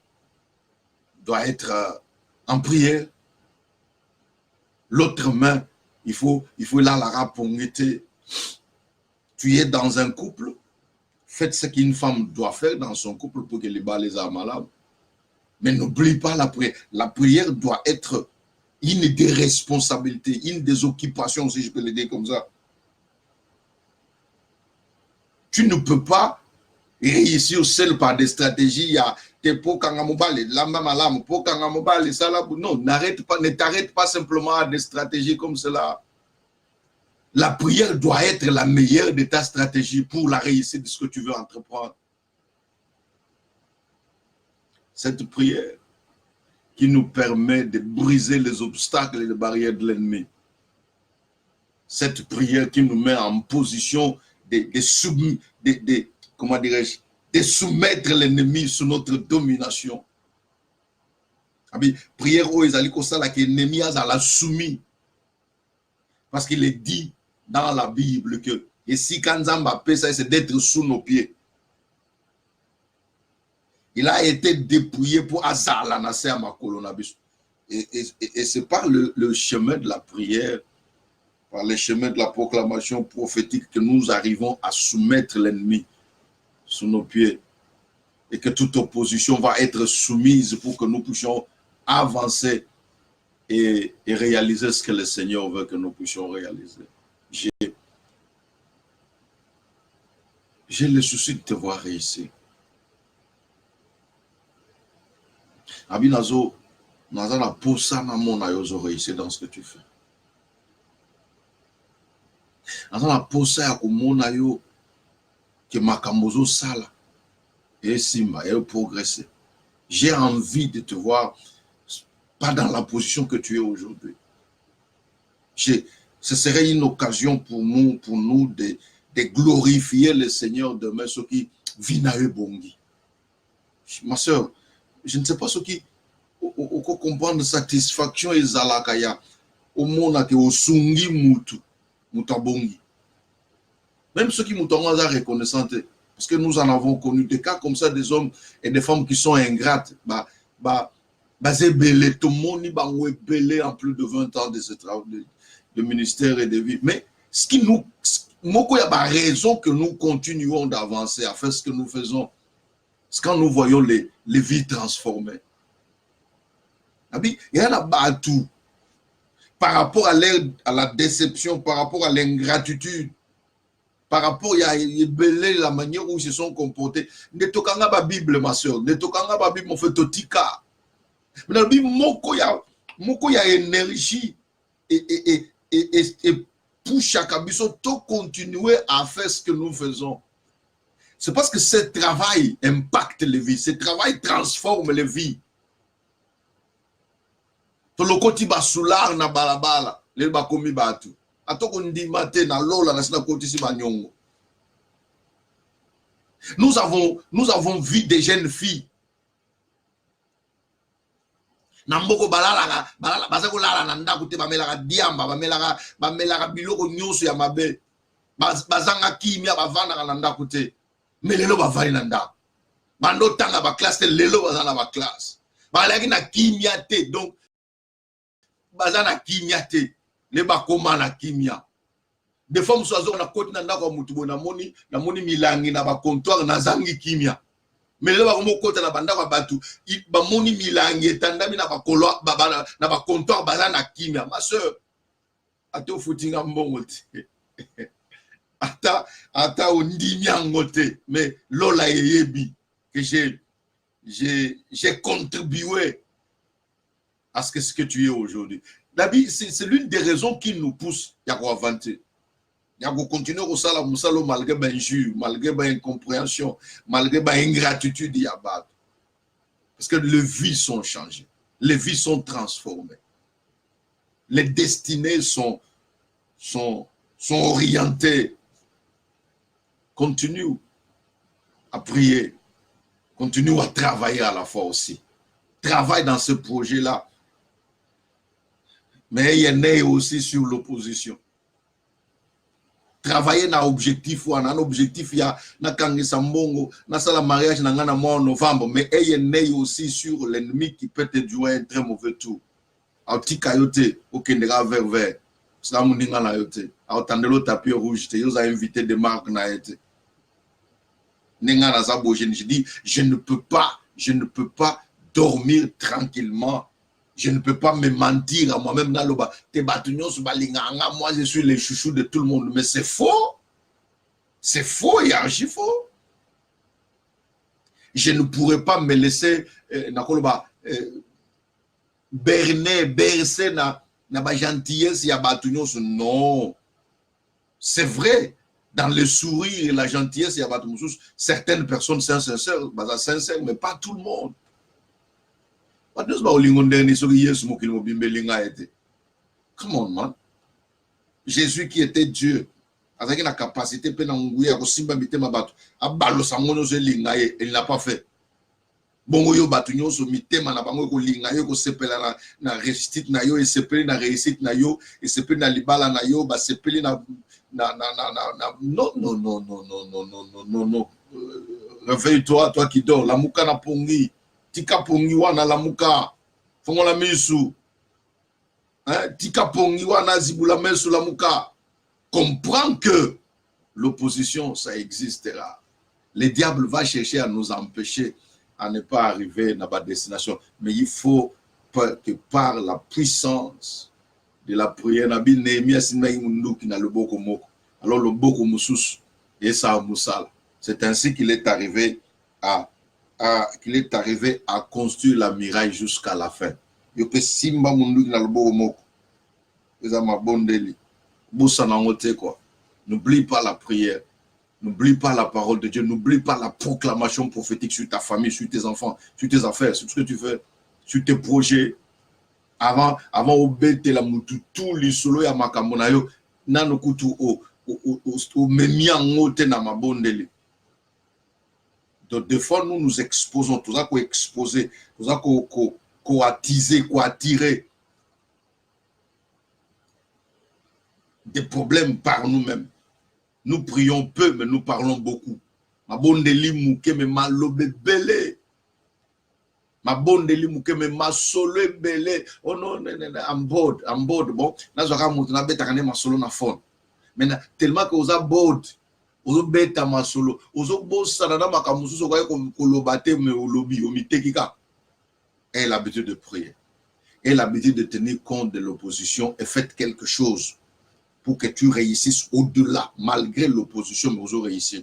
en prière. L'autre main, il faut là la rapongiter. Tu es dans un couple, faites ce qu'une femme doit faire dans son couple pour que les bas les a malades. Mais n'oublie pas la prière. La prière doit être une des responsabilités, une des occupations, si je peux le dire comme ça. Tu ne peux pas réussir seul par des stratégies. Il y a non, n'arrête pas, ne t'arrête pas simplement à des stratégies comme cela. La prière doit être la meilleure de ta stratégie pour la réussite de ce que tu veux entreprendre. Cette prière qui nous permet de briser les obstacles et les barrières de l'ennemi. Cette prière qui nous met en position comment dirais-je, de soumettre l'ennemi sous notre domination. Prière où ils comme ça, que l'ennemi a la soumis. Parce qu'il est dit dans la Bible que et si Kanzamba paie ça, c'est d'être sous nos pieds. Il a été dépouillé pour Azala Nasser à ma colonne. Et c'est par le chemin de la prière, par le chemin de la proclamation prophétique que nous arrivons à soumettre l'ennemi sous nos pieds. Et que toute opposition va être soumise pour que nous puissions avancer et réaliser ce que le Seigneur veut que nous puissions réaliser. J'ai le souci de te voir réussir. Abinazo, naza na posa na mona yozo réussir dans ce que tu fais. Naza na posa ya kumona yo que makambozo sala et simba et progresser. J'ai envie de te voir pas dans la position que tu es aujourd'hui. Ce serait une occasion pour nous de glorifier le Seigneur demain, ce qui vit na bongi. Ma soeur, je ne sais pas ce qui comprendre satisfaction et zalakaya au monde que au sungi mutabongi. Même ceux qui mutango za reconnaissante, parce que nous en avons connu des cas comme ça, des hommes et des femmes qui sont ingrates. Zébélé, tout le monde est belé en plus de 20 ans de ce travail de ministère et de vie. Mais ce qui nous, il y a raison que nous continuons d'avancer à faire ce que nous faisons. C'est quand nous voyons les vies transformées. Il y a là-bas tout. Par rapport à la déception, par rapport à l'ingratitude, par rapport à la manière où ils se sont comportés. Ne tokanga ba Bible, ma soeur. Ne tokanga ba Bible, mon fait totika. Mais la Bible, moko ya énergie et pour chaque abisso, tout continuer à faire ce que nous faisons. C'est parce que ce travail impacte les vies. Ce travail transforme les vies. To lokoti ba solar na balabala, le ba komi batu. Atoko ndi mate na lola na sina koti si ba nyongo. Nous avons vu des jeunes filles. Namboko balala bazako lala na ndako te bamelaka diamba, bamelaka biloko nyonso ya mabe. Bazanga kimia bavanda na ndako te. Mais lelo bavali na ndako. Bando tanga ba classe te lelo bazana ba classe. Balaki na kimia te, donc bazana kimia te. Le bakoma na kimia. Des fois musazo na koti na ndako mutubo na moni milangi na ba comptoir na zangi kimia. Mais le bakomo kota na bandako batu ba moni milangi etandami na ba kolo na ba comptoir bazana kimia. Ma soeur, ato futinga mbongo te. Ata ondimia ngote, mais lola yebi que j'ai contribué à ce que tu es aujourd'hui. C'est l'une des raisons qui nous pousse à avancer. Il faut continuer au salam malgré l'injure, malgré l'incompréhension, malgré l'ingratitude. Parce que les vies sont changées, les vies sont transformées, les destinées sont orientées. Continue à prier, Continue à travailler à la fois aussi. Travaille dans ce projet-là. Mais il y en a aussi sur l'opposition. Travailler dans l'objectif, un objectif, il y a un mariage en novembre, mais il y en a aussi sur l'ennemi qui peut te jouer un très mauvais tour. Au petit cailloté, au Kendra vert. C'est mon ninga na yote. Au tandelo tapis rouge, te yosa invité des marques na yote. Ninga na zabo, je dis, je ne peux pas dormir tranquillement. Je ne peux pas me mentir à moi-même. Moi, je suis le chouchou de tout le monde. Mais c'est faux. C'est faux et archi faux. Je ne pourrais pas me laisser bercer na gentillesse ya batunyo. Non. C'est vrai. Dans le sourire et la gentillesse ya batunyo, certaines personnes sont sincères, mais pas tout le monde. Come on, man. Jésus qui était Dieu, avec la capacité, il n'a pas fait. Bon, yo batunyo so mitema na bango ko linga yo ko sepela na réussite na yo et sepeli na réussite na yo et sepeli na libala na yo ba sepeli na non. Réveille-toi, toi qui dors, la muka na pongi. Tika pongi wana lamuka fongola misu, tika pongi wana zibula mesu lamuka. Comprends que l'opposition ça existera. Le diable va chercher à nous empêcher à ne pas arriver à notre destination, mais il faut que par la puissance de la prière alors le boko musus et ça musala. C'est ainsi qu'il est arrivé à construire la muraille jusqu'à la fin. N'oublie pas la prière, n'oublie pas la parole de Dieu, n'oublie pas la proclamation prophétique sur ta famille, sur tes enfants, sur tes affaires, sur ce que tu fais, sur tes projets. Avant obéter la mutu tout li solo ya makamona yo nano kutu o memiango te na mabondeli. Donc des fois nous nous exposons, tout ça qu'on exposer, tout ça qu'on attiser, qu'on attirer des problèmes par nous-mêmes. Nous prions peu, mais nous parlons beaucoup. Mabondeli mouke me malobe belé. Mabondeli mouke me masolo belé. Oh non, I'm bored. Bon, là je raconte na beta kané masolo na phone. Mais tellement que vous avez bored. Ozo beta masolo, ozo bossa na makamusu so ko kolobate me olobi o mitekika. Et l'habitude de prier. Et l'habitude de tenir compte de l'opposition et faites quelque chose pour que tu réussisses au-delà, malgré l'opposition, mais vous réussir.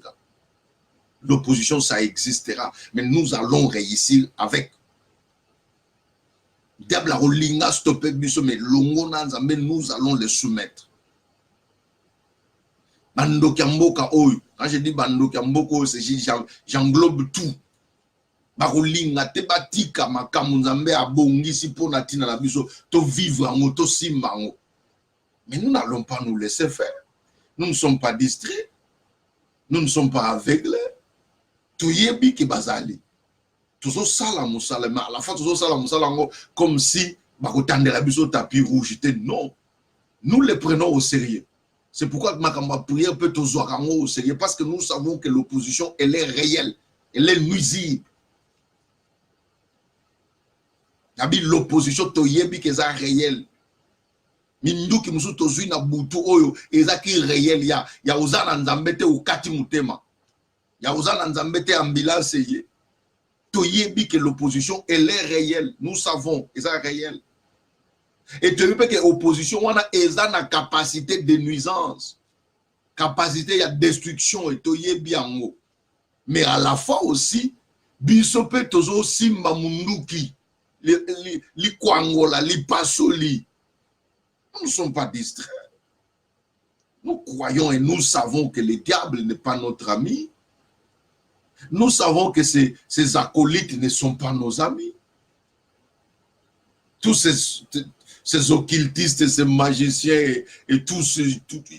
L'opposition, ça existera, mais nous allons réussir avec. Diable a rolinga stoppé biso, mais nous allons les soumettre. Bando Kiamboka oyo. Quand je dis Bando Kiamboka, j'englobe tout. Barolinga te batika makamu nzambe abongisi pona tina na biso to vivre en auto simango. Mais nous n'allons pas nous laisser faire. Nous ne sommes pas distraits. Nous ne sommes pas aveuglés. Tout yebi ki bazali. Tout ça la musala, mais à la fois tout ça la musala comme si bakotande la biso tapis rouge. Non. Nous les prenons au sérieux. C'est pourquoi ma prière peut tous au sérieux, parce que nous savons que l'opposition, elle est réelle, elle est nuisible. L'opposition, tu yebi qu'elle est réelle. Mindu ki musu tozui na butu oyo, ezaki réel ya uzana nzambete ukati mutema. Ya uzana nzambete ambulance ye. Tu yebi que l'opposition, elle est réelle. Nous savons, elle est réelle. Et tu veux que l'opposition a une capacité de nuisance, capacité de destruction, et tu y bien. Mais à la fois aussi, bisope tozo simba munduki, li kwangola, li pasoli. Nous ne sommes pas distraits. Nous croyons et nous savons que le diable n'est pas notre ami. Nous savons que ces acolytes ne sont pas nos amis. Tous ces occultistes, ces magiciens et tous,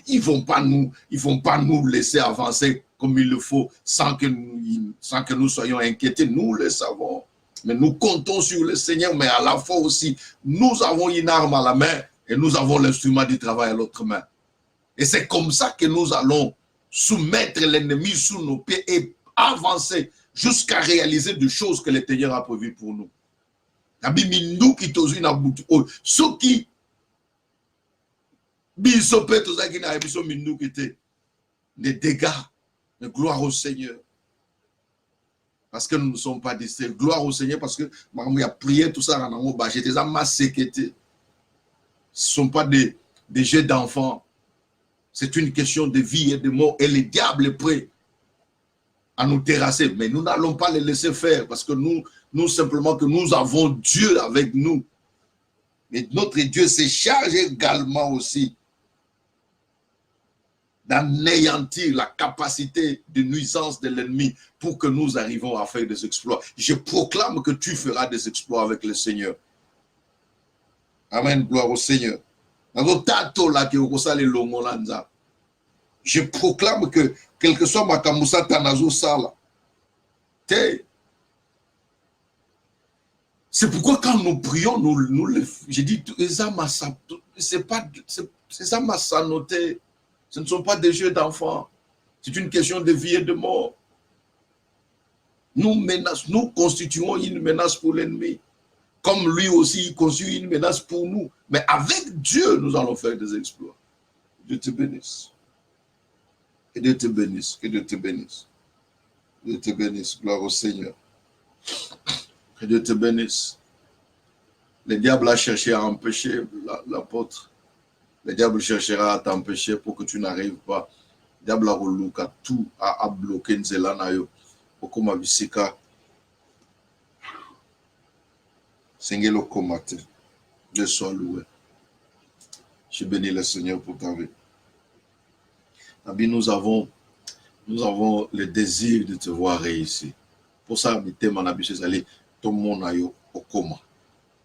ils vont pas nous laisser avancer comme il le faut, sans que nous soyons inquiétés. Nous le savons. Mais nous comptons sur le Seigneur, mais à la fois aussi, nous avons une arme à la main et nous avons l'instrument du travail à l'autre main. Et c'est comme ça que nous allons soumettre l'ennemi sous nos pieds et avancer jusqu'à réaliser des choses que le Seigneur a prévues pour nous. Ceux qui des dégâts, mais gloire au Seigneur. Parce que nous ne sommes pas distraits. Gloire au Seigneur parce que il a prié tout ça. J'étais à ma sécurité. Ce ne sont pas des jeux d'enfants. C'est une question de vie et de mort. Et le diable est prêt à nous terrasser. Mais nous n'allons pas les laisser faire parce que nous simplement que nous avons Dieu avec nous. Et notre Dieu se charge également aussi d'anéantir la capacité de nuisance de l'ennemi pour que nous arrivons à faire des exploits. Je proclame que tu feras des exploits avec le Seigneur. Amen, gloire au Seigneur. Je proclame que, quel que soit ma kamoussa tanazo sala, c'est pourquoi quand nous prions, j'ai dit, c'est ça ma sanoté. Ce ne sont pas des jeux d'enfants. C'est une question de vie et de mort. Nous constituons une menace pour l'ennemi. Comme lui aussi, il constitue une menace pour nous. Mais avec Dieu, nous allons faire des exploits. Dieu te bénisse. Que Dieu te bénisse. Que Dieu te bénisse. Que Dieu te bénisse. Gloire au Seigneur. Que Dieu te bénisse. Le diable a cherché à empêcher l'apôtre. Le diable cherchera à t'empêcher pour que tu n'arrives pas. Le diable a tout à bloquer Nzelanayo. Pour ma bisika. Seigneur comate. Dieu soit loué. Je bénis le Seigneur pour ta vie. Nous avons le désir de te voir réussir. Pour ça, mon habit, c'est d'aller tout le monde aille au coma.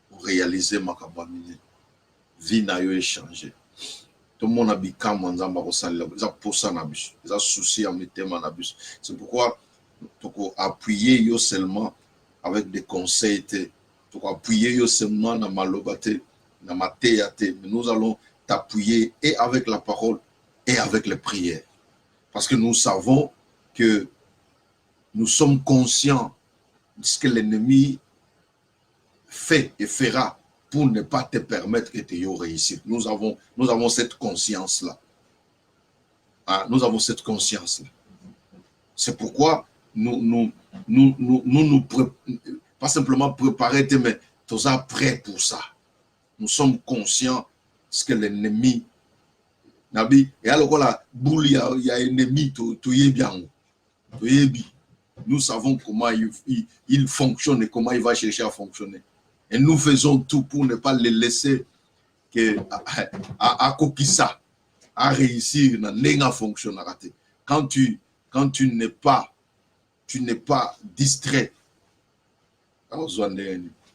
Pour réaliser ma cabane. Vie n'a eu échangé. Tout le monde a dit c'est pourquoi tu appuyer seulement avec des conseils, tu appuyer seulement dans ma lobate, dans ma théâtre. Mais nous allons t'appuyer et avec la parole et avec les prières. Parce que nous savons que nous sommes conscients de ce que l'ennemi fait et fera pour ne pas te permettre que tu réussisses. Nous avons cette conscience-là. Hein? Nous avons cette conscience-là. C'est pourquoi nous pas simplement préparer, mais nous sommes prêts pour ça. Nous sommes conscients de ce que l'ennemi et alors là, il y a un ennemi, nous savons comment il fonctionne et comment il va chercher à fonctionner. Et nous faisons tout pour ne pas le laisser à Kokissa, à réussir dans fonctionner. Quand tu n'es pas distrait.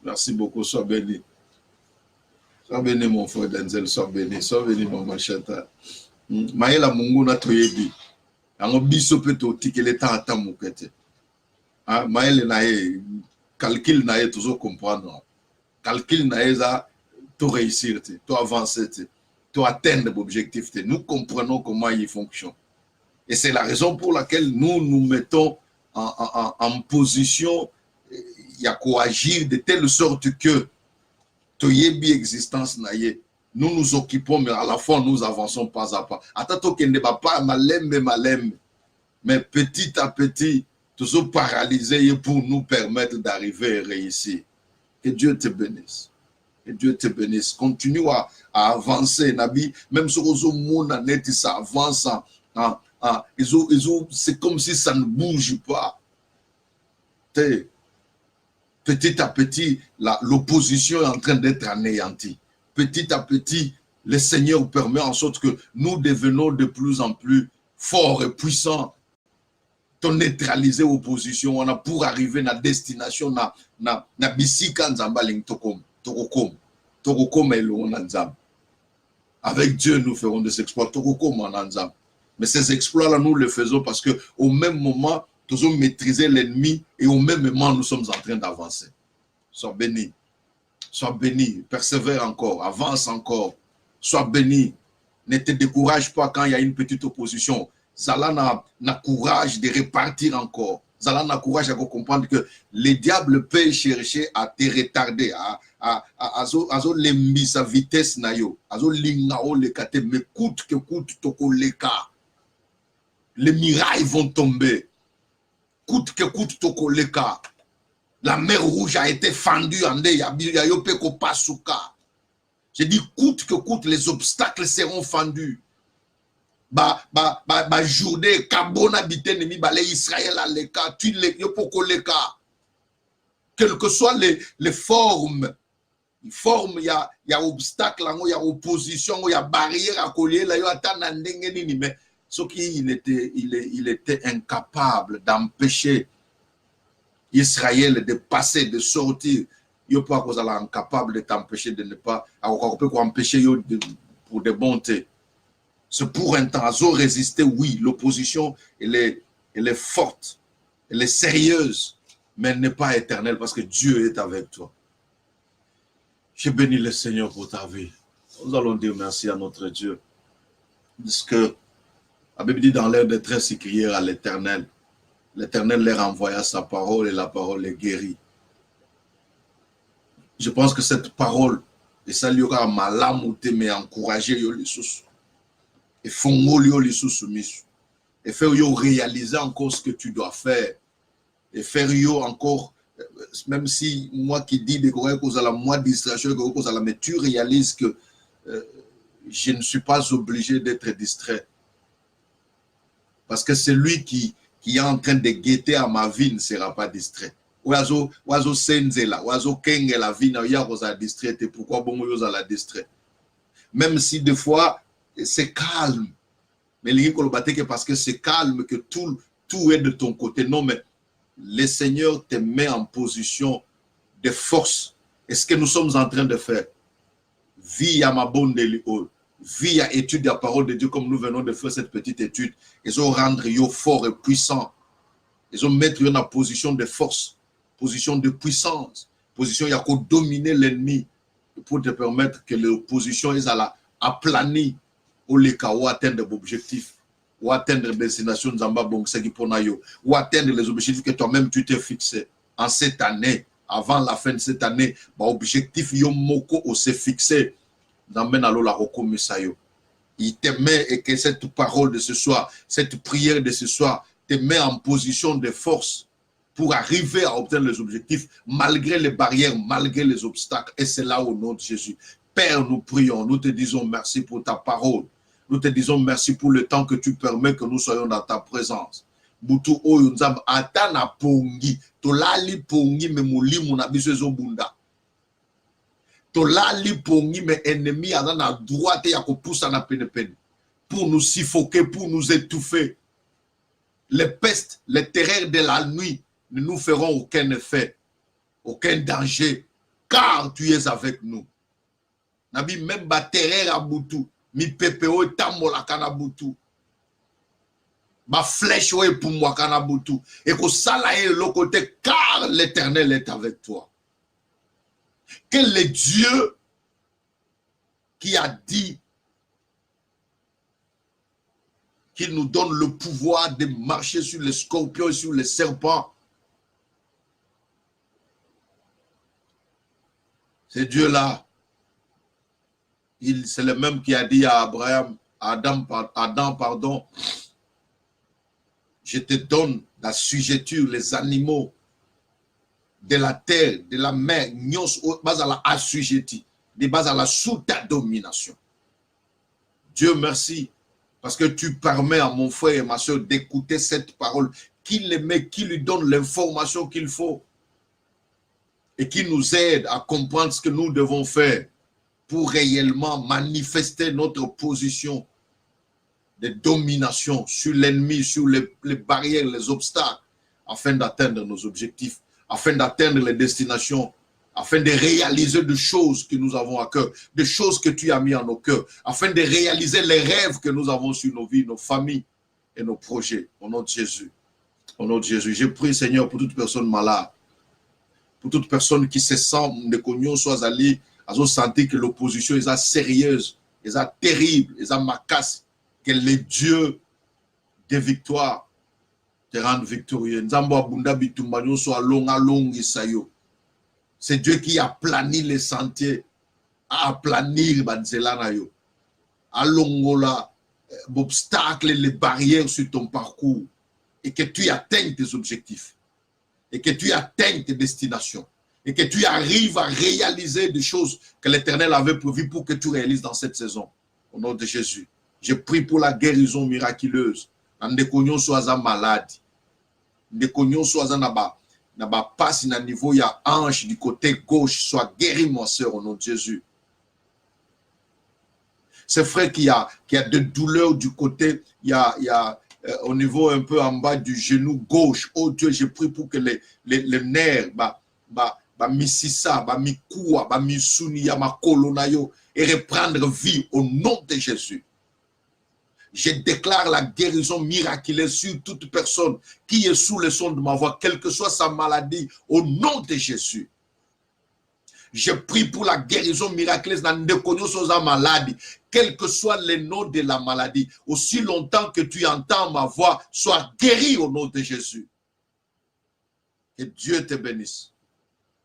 Merci beaucoup, sois béni. Sois béni, mon frère Denzel, sois béni mon machata. Maïla Munguna Toyebi. Ango biso peto tikele ta atamukete. Maïla nae, calcul nae, toujours comprendre. Calcul nae, tout réussir, tout avancer, tout atteindre l'objectif. Nous comprenons comment il fonctionne. Et c'est la raison pour laquelle nous nous mettons en position, il y a quoi agir de telle sorte que Toyebi existence nae. Nous nous occupons, mais à la fois nous avançons pas à pas. Attends qu'il ne va pas malem. Mais petit à petit, toujours paralysé pour nous permettre d'arriver et réussir. Que Dieu te bénisse. Que Dieu te bénisse. Continue à avancer, Nabi. Même sur le monde, ça avance. C'est comme si ça ne bouge pas. Petit à petit, l'opposition est en train d'être anéantie. Petit à petit, le Seigneur permet en sorte que nous devenons de plus en plus forts et puissants pour neutraliser l'opposition. On a pour arriver à la destination na bisika nzamba ling tokom et le nzamba. Avec Dieu, nous ferons des exploits. Tokokom en nzamba. Mais ces exploits-là, nous les faisons parce qu'au même moment, nous avons maîtrisé l'ennemi et au même moment, nous sommes en train d'avancer. Sois béni. Sois béni. Persévère encore. Avance encore. Sois béni. Ne te décourage pas quand il y a une petite opposition. Zala n'a courage de repartir encore. Zala n'a courage de comprendre que le diable peut chercher à te retarder, à lembi sa vitesse na yo, azo lingao le kate, mais coûte que coûte toko leka. Les mirailles vont tomber. Coûte que coûte toko leka. La mer rouge a été fendue en deux, yayope ko pasuka. J'ai dit coûte que coûte, les obstacles seront fendus. Journée kabona bitenemi bale Israël a leka, tu le yopoko leka. Quelles que soient les formes, il y a obstacle, il y a opposition, il y a barrière à coller, là, mais ce qui il était incapable d'empêcher Israël de passer, de sortir. Il pas cause incapable de t'empêcher de ne pas, empêcher pour des bontés. C'est pour un temps, ils ont résisté, oui, l'opposition, elle est forte, elle est sérieuse, mais elle n'est pas éternelle parce que Dieu est avec toi. Je bénis le Seigneur pour ta vie. Nous allons dire merci à notre Dieu. Parce que la Bible dit dans leur détresse, ils crièrent à l'Éternel. L'Éternel leur envoya sa parole et la parole les guérit. Je pense que cette parole, et ça lui aura malamouté, mais encouragé les sous. Et font les sous. Et faire réaliser encore ce que tu dois faire. Et faire encore, même si moi qui dis des causes à la moi distraction, mais tu réalises que je ne suis pas obligé d'être distrait. Parce que celui qui est en train de guetter à ma vie ne sera pas distrait. Oazo senzela, oazo kenge la vie na ya rosa distrait. Et pourquoi bon yosa la distrait? Même si des fois c'est calme, mais parce que c'est calme que tout est de ton côté. Non, mais le Seigneur te met en position de force. Et ce que nous sommes en train de faire, via ma bonne déliole, via étude de la parole de Dieu, comme nous venons de faire cette petite étude, ils ont rendre yo fort et puissant. Ils ont mettre yo en position de force, position de puissance, position où il dominer l'ennemi pour te permettre que l'opposition est à la aplanie au cas où atteindre l'objectif, ou atteindre les destinations ou atteindre les objectifs que toi-même tu t'es fixé en cette année, avant la fin de cette année, l'objectif yomoko s'est fixé. Il te met et que cette parole de ce soir, cette prière de ce soir, te met en position de force pour arriver à obtenir les objectifs malgré les barrières, malgré les obstacles. Et c'est là au nom de Jésus. Père, nous prions, nous te disons merci pour ta parole. Nous te disons merci pour le temps que tu permets que nous soyons dans ta présence. Butu oyo nzamba atana pongi, tolali pongi me mulimu na biso ezobunda. Tolali pongi me ennemi à la droite ya kopoussa na pene pour nous suffoquer, pour nous étouffer. Les pestes, les terreurs de la nuit ne nous feront aucun effet, aucun danger, car tu es avec nous. Nabi même ba terreur à Boutou. Mi pepeo tambola kanabutu. Ma flèche ouais pour moi kanabutu. Et que ça là est le côté car l'Éternel est avec toi. Quel est Dieu qui a dit qu'il nous donne le pouvoir de marcher sur les scorpions et sur les serpents? C'est Dieu là. C'est le même qui a dit à Abraham, Adam, pardon, je te donne la sujeture, les animaux de la terre, de la mer, base à la assujetti, de base à la sous ta domination. Dieu merci, parce que tu permets à mon frère et ma soeur d'écouter cette parole, qu'il les met, qu'il lui donne l'information qu'il faut et qui nous aide à comprendre ce que nous devons faire pour réellement manifester notre position de domination sur l'ennemi, sur les barrières, les obstacles, afin d'atteindre nos objectifs, afin d'atteindre les destinations afin de réaliser des choses que nous avons à cœur, des choses que tu as mis en nos cœurs, afin de réaliser les rêves que nous avons sur nos vies, nos familles et nos projets. Au nom de Jésus. Au nom de Jésus. Je prie, Seigneur, pour toute personne malade, pour toute personne qui se sent de cognon, soit allée, à sentir que l'opposition est sérieuse, est terrible, est macasse, que les dieux de victoire te rendent victorieux. C'est Dieu qui a plani les sentiers, a plani l'obstacle, les barrières sur ton parcours, et que tu atteignes tes objectifs, et que tu atteignes tes destinations, et que tu arrives à réaliser des choses que l'Éternel avait prévues pour que tu réalises dans cette saison. Au nom de Jésus, je prie pour la guérison miraculeuse. Ndekognon soit malade, ndekognon soit naba passe na niveau ya hanche du côté gauche, soit guéri, mon soeur, au nom de Jésus. C'est vrai qu'il y a des douleurs du côté, il y a au niveau un peu en bas du genou gauche. Oh Dieu, je prie pour que les nerfs, misisa, mikua, misuni, ma kolonayo, et reprendre vie au nom de Jésus. Je déclare la guérison miraculeuse sur toute personne qui est sous le son de ma voix, quelle que soit sa maladie, au nom de Jésus. Je prie pour la guérison miraculeuse dans la maladie, quel que soit le nom de la maladie. Aussi longtemps que tu entends ma voix, sois guéri au nom de Jésus. Que Dieu te bénisse.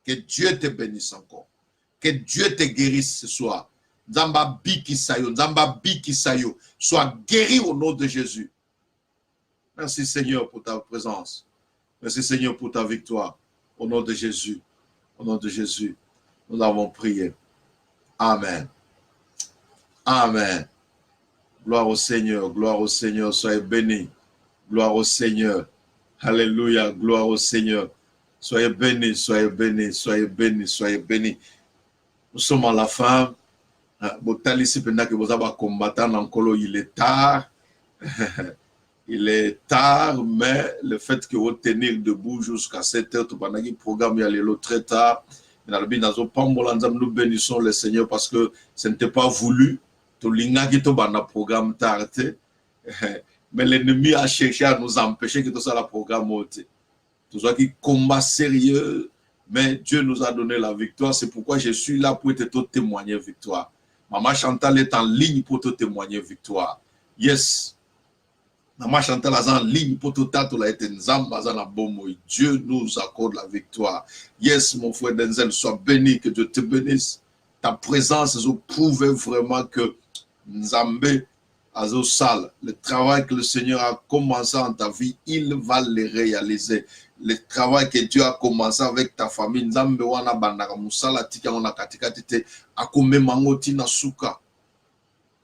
Que Dieu te bénisse encore. Que Dieu te guérisse ce soir. Nzamba biki sayo. Sois guéri au nom de Jésus. Merci Seigneur pour ta présence. Merci Seigneur pour ta victoire. Au nom de Jésus. Au nom de Jésus. Nous avons prié. Amen. Amen. Gloire au Seigneur, soyez bénis. Gloire au Seigneur. Alléluia, gloire au Seigneur. Soyez bénis, soyez bénis, soyez bénis, soyez bénis. Nous sommes à la fin. Il est tard. Il est tard, mais le fait que vous tenir debout jusqu'à 7 heures, pendant que le programme est allé très tard, nous bénissons le Seigneur parce que ce n'était pas voulu. Mais l'ennemi a cherché à nous empêcher que tout ça, le programme ôté. Tout ça qui combat sérieux, mais Dieu nous a donné la victoire. C'est pourquoi je suis là pour te témoigner victoire. Maman Chantal est en ligne pour te témoigner victoire. Yes. Maman Chantal est en ligne pour te témoigner. Dieu nous accorde la victoire. Yes, mon frère Denzel, sois béni, que Dieu te bénisse. Ta présence prouve vraiment que Nzambé Azosal, le travail que le Seigneur a commencé en ta vie, il va le réaliser. Le travail que Dieu a commencé avec ta famille, Nzambe wana bandaka musala tika wana katika tete akome mangoti na suka.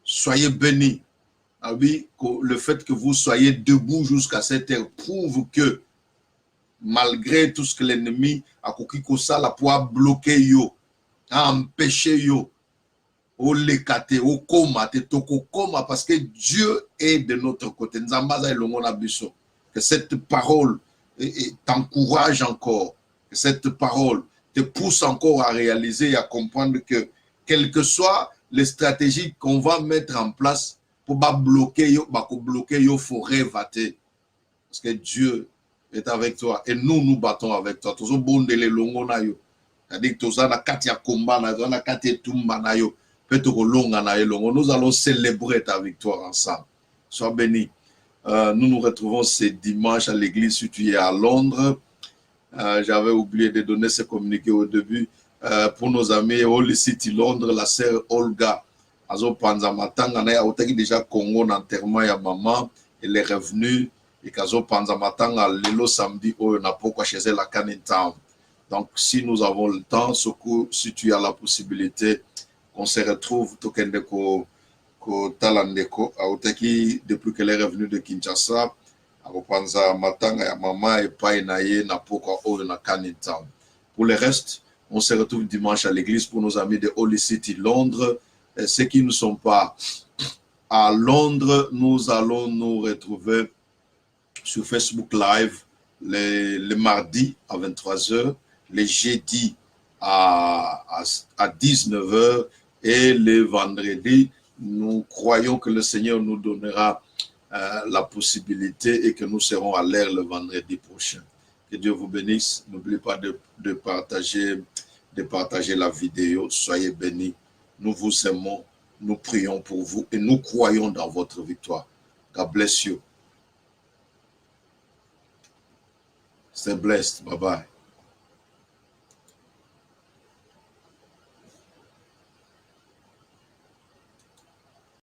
Soyez bénis. Ah oui, le fait que vous soyez debout jusqu'à cette heure prouve que malgré tout ce que l'ennemi a koki kosala pour bloquer yo, empêcher yo, au lekate, au koma, te toko koma, parce que Dieu est de notre côté. Que cette parole t'encourage encore, que cette parole te pousse encore à réaliser et à comprendre que quelles que soient les stratégies qu'on va mettre en place pour bloquer yo forêt vaté, parce que Dieu est avec toi et nous battons avec toi. C'est-à-dire que nous allons célébrer ta victoire ensemble. Sois béni. Nous nous retrouvons ce dimanche à l'église située à Londres. J'avais oublié de donner ce communiqué au début. Pour nos amis Holy City Londres, la sœur Olga Azo Panzamatanga na otaki déjà Congo n'enterrement ya maman, elle est revenue et qu'Azo Panzamatanga lelo samedi au na pourquoi chez elle à Canning Town. Donc si nous avons le temps, si tu as la possibilité, on se retrouve Tokendeko Talandeko Aotaki depuis qu'elle est revenue de Kinshasa à Panza Matanga ya maman et Painaye na pourquoi au na Canning Town. Pour le reste, on se retrouve dimanche à l'église pour nos amis de Holy City Londres. Et ceux qui ne sont pas à Londres, nous allons nous retrouver sur Facebook Live les mardis à 23h, les jeudis à 19h et le vendredi, nous croyons que le Seigneur nous donnera la possibilité et que nous serons à l'air le vendredi prochain. Que Dieu vous bénisse. N'oubliez pas de partager la vidéo. Soyez bénis. Nous vous aimons. Nous prions pour vous et nous croyons dans votre victoire. God bless you. Stay blessed. Bye-bye.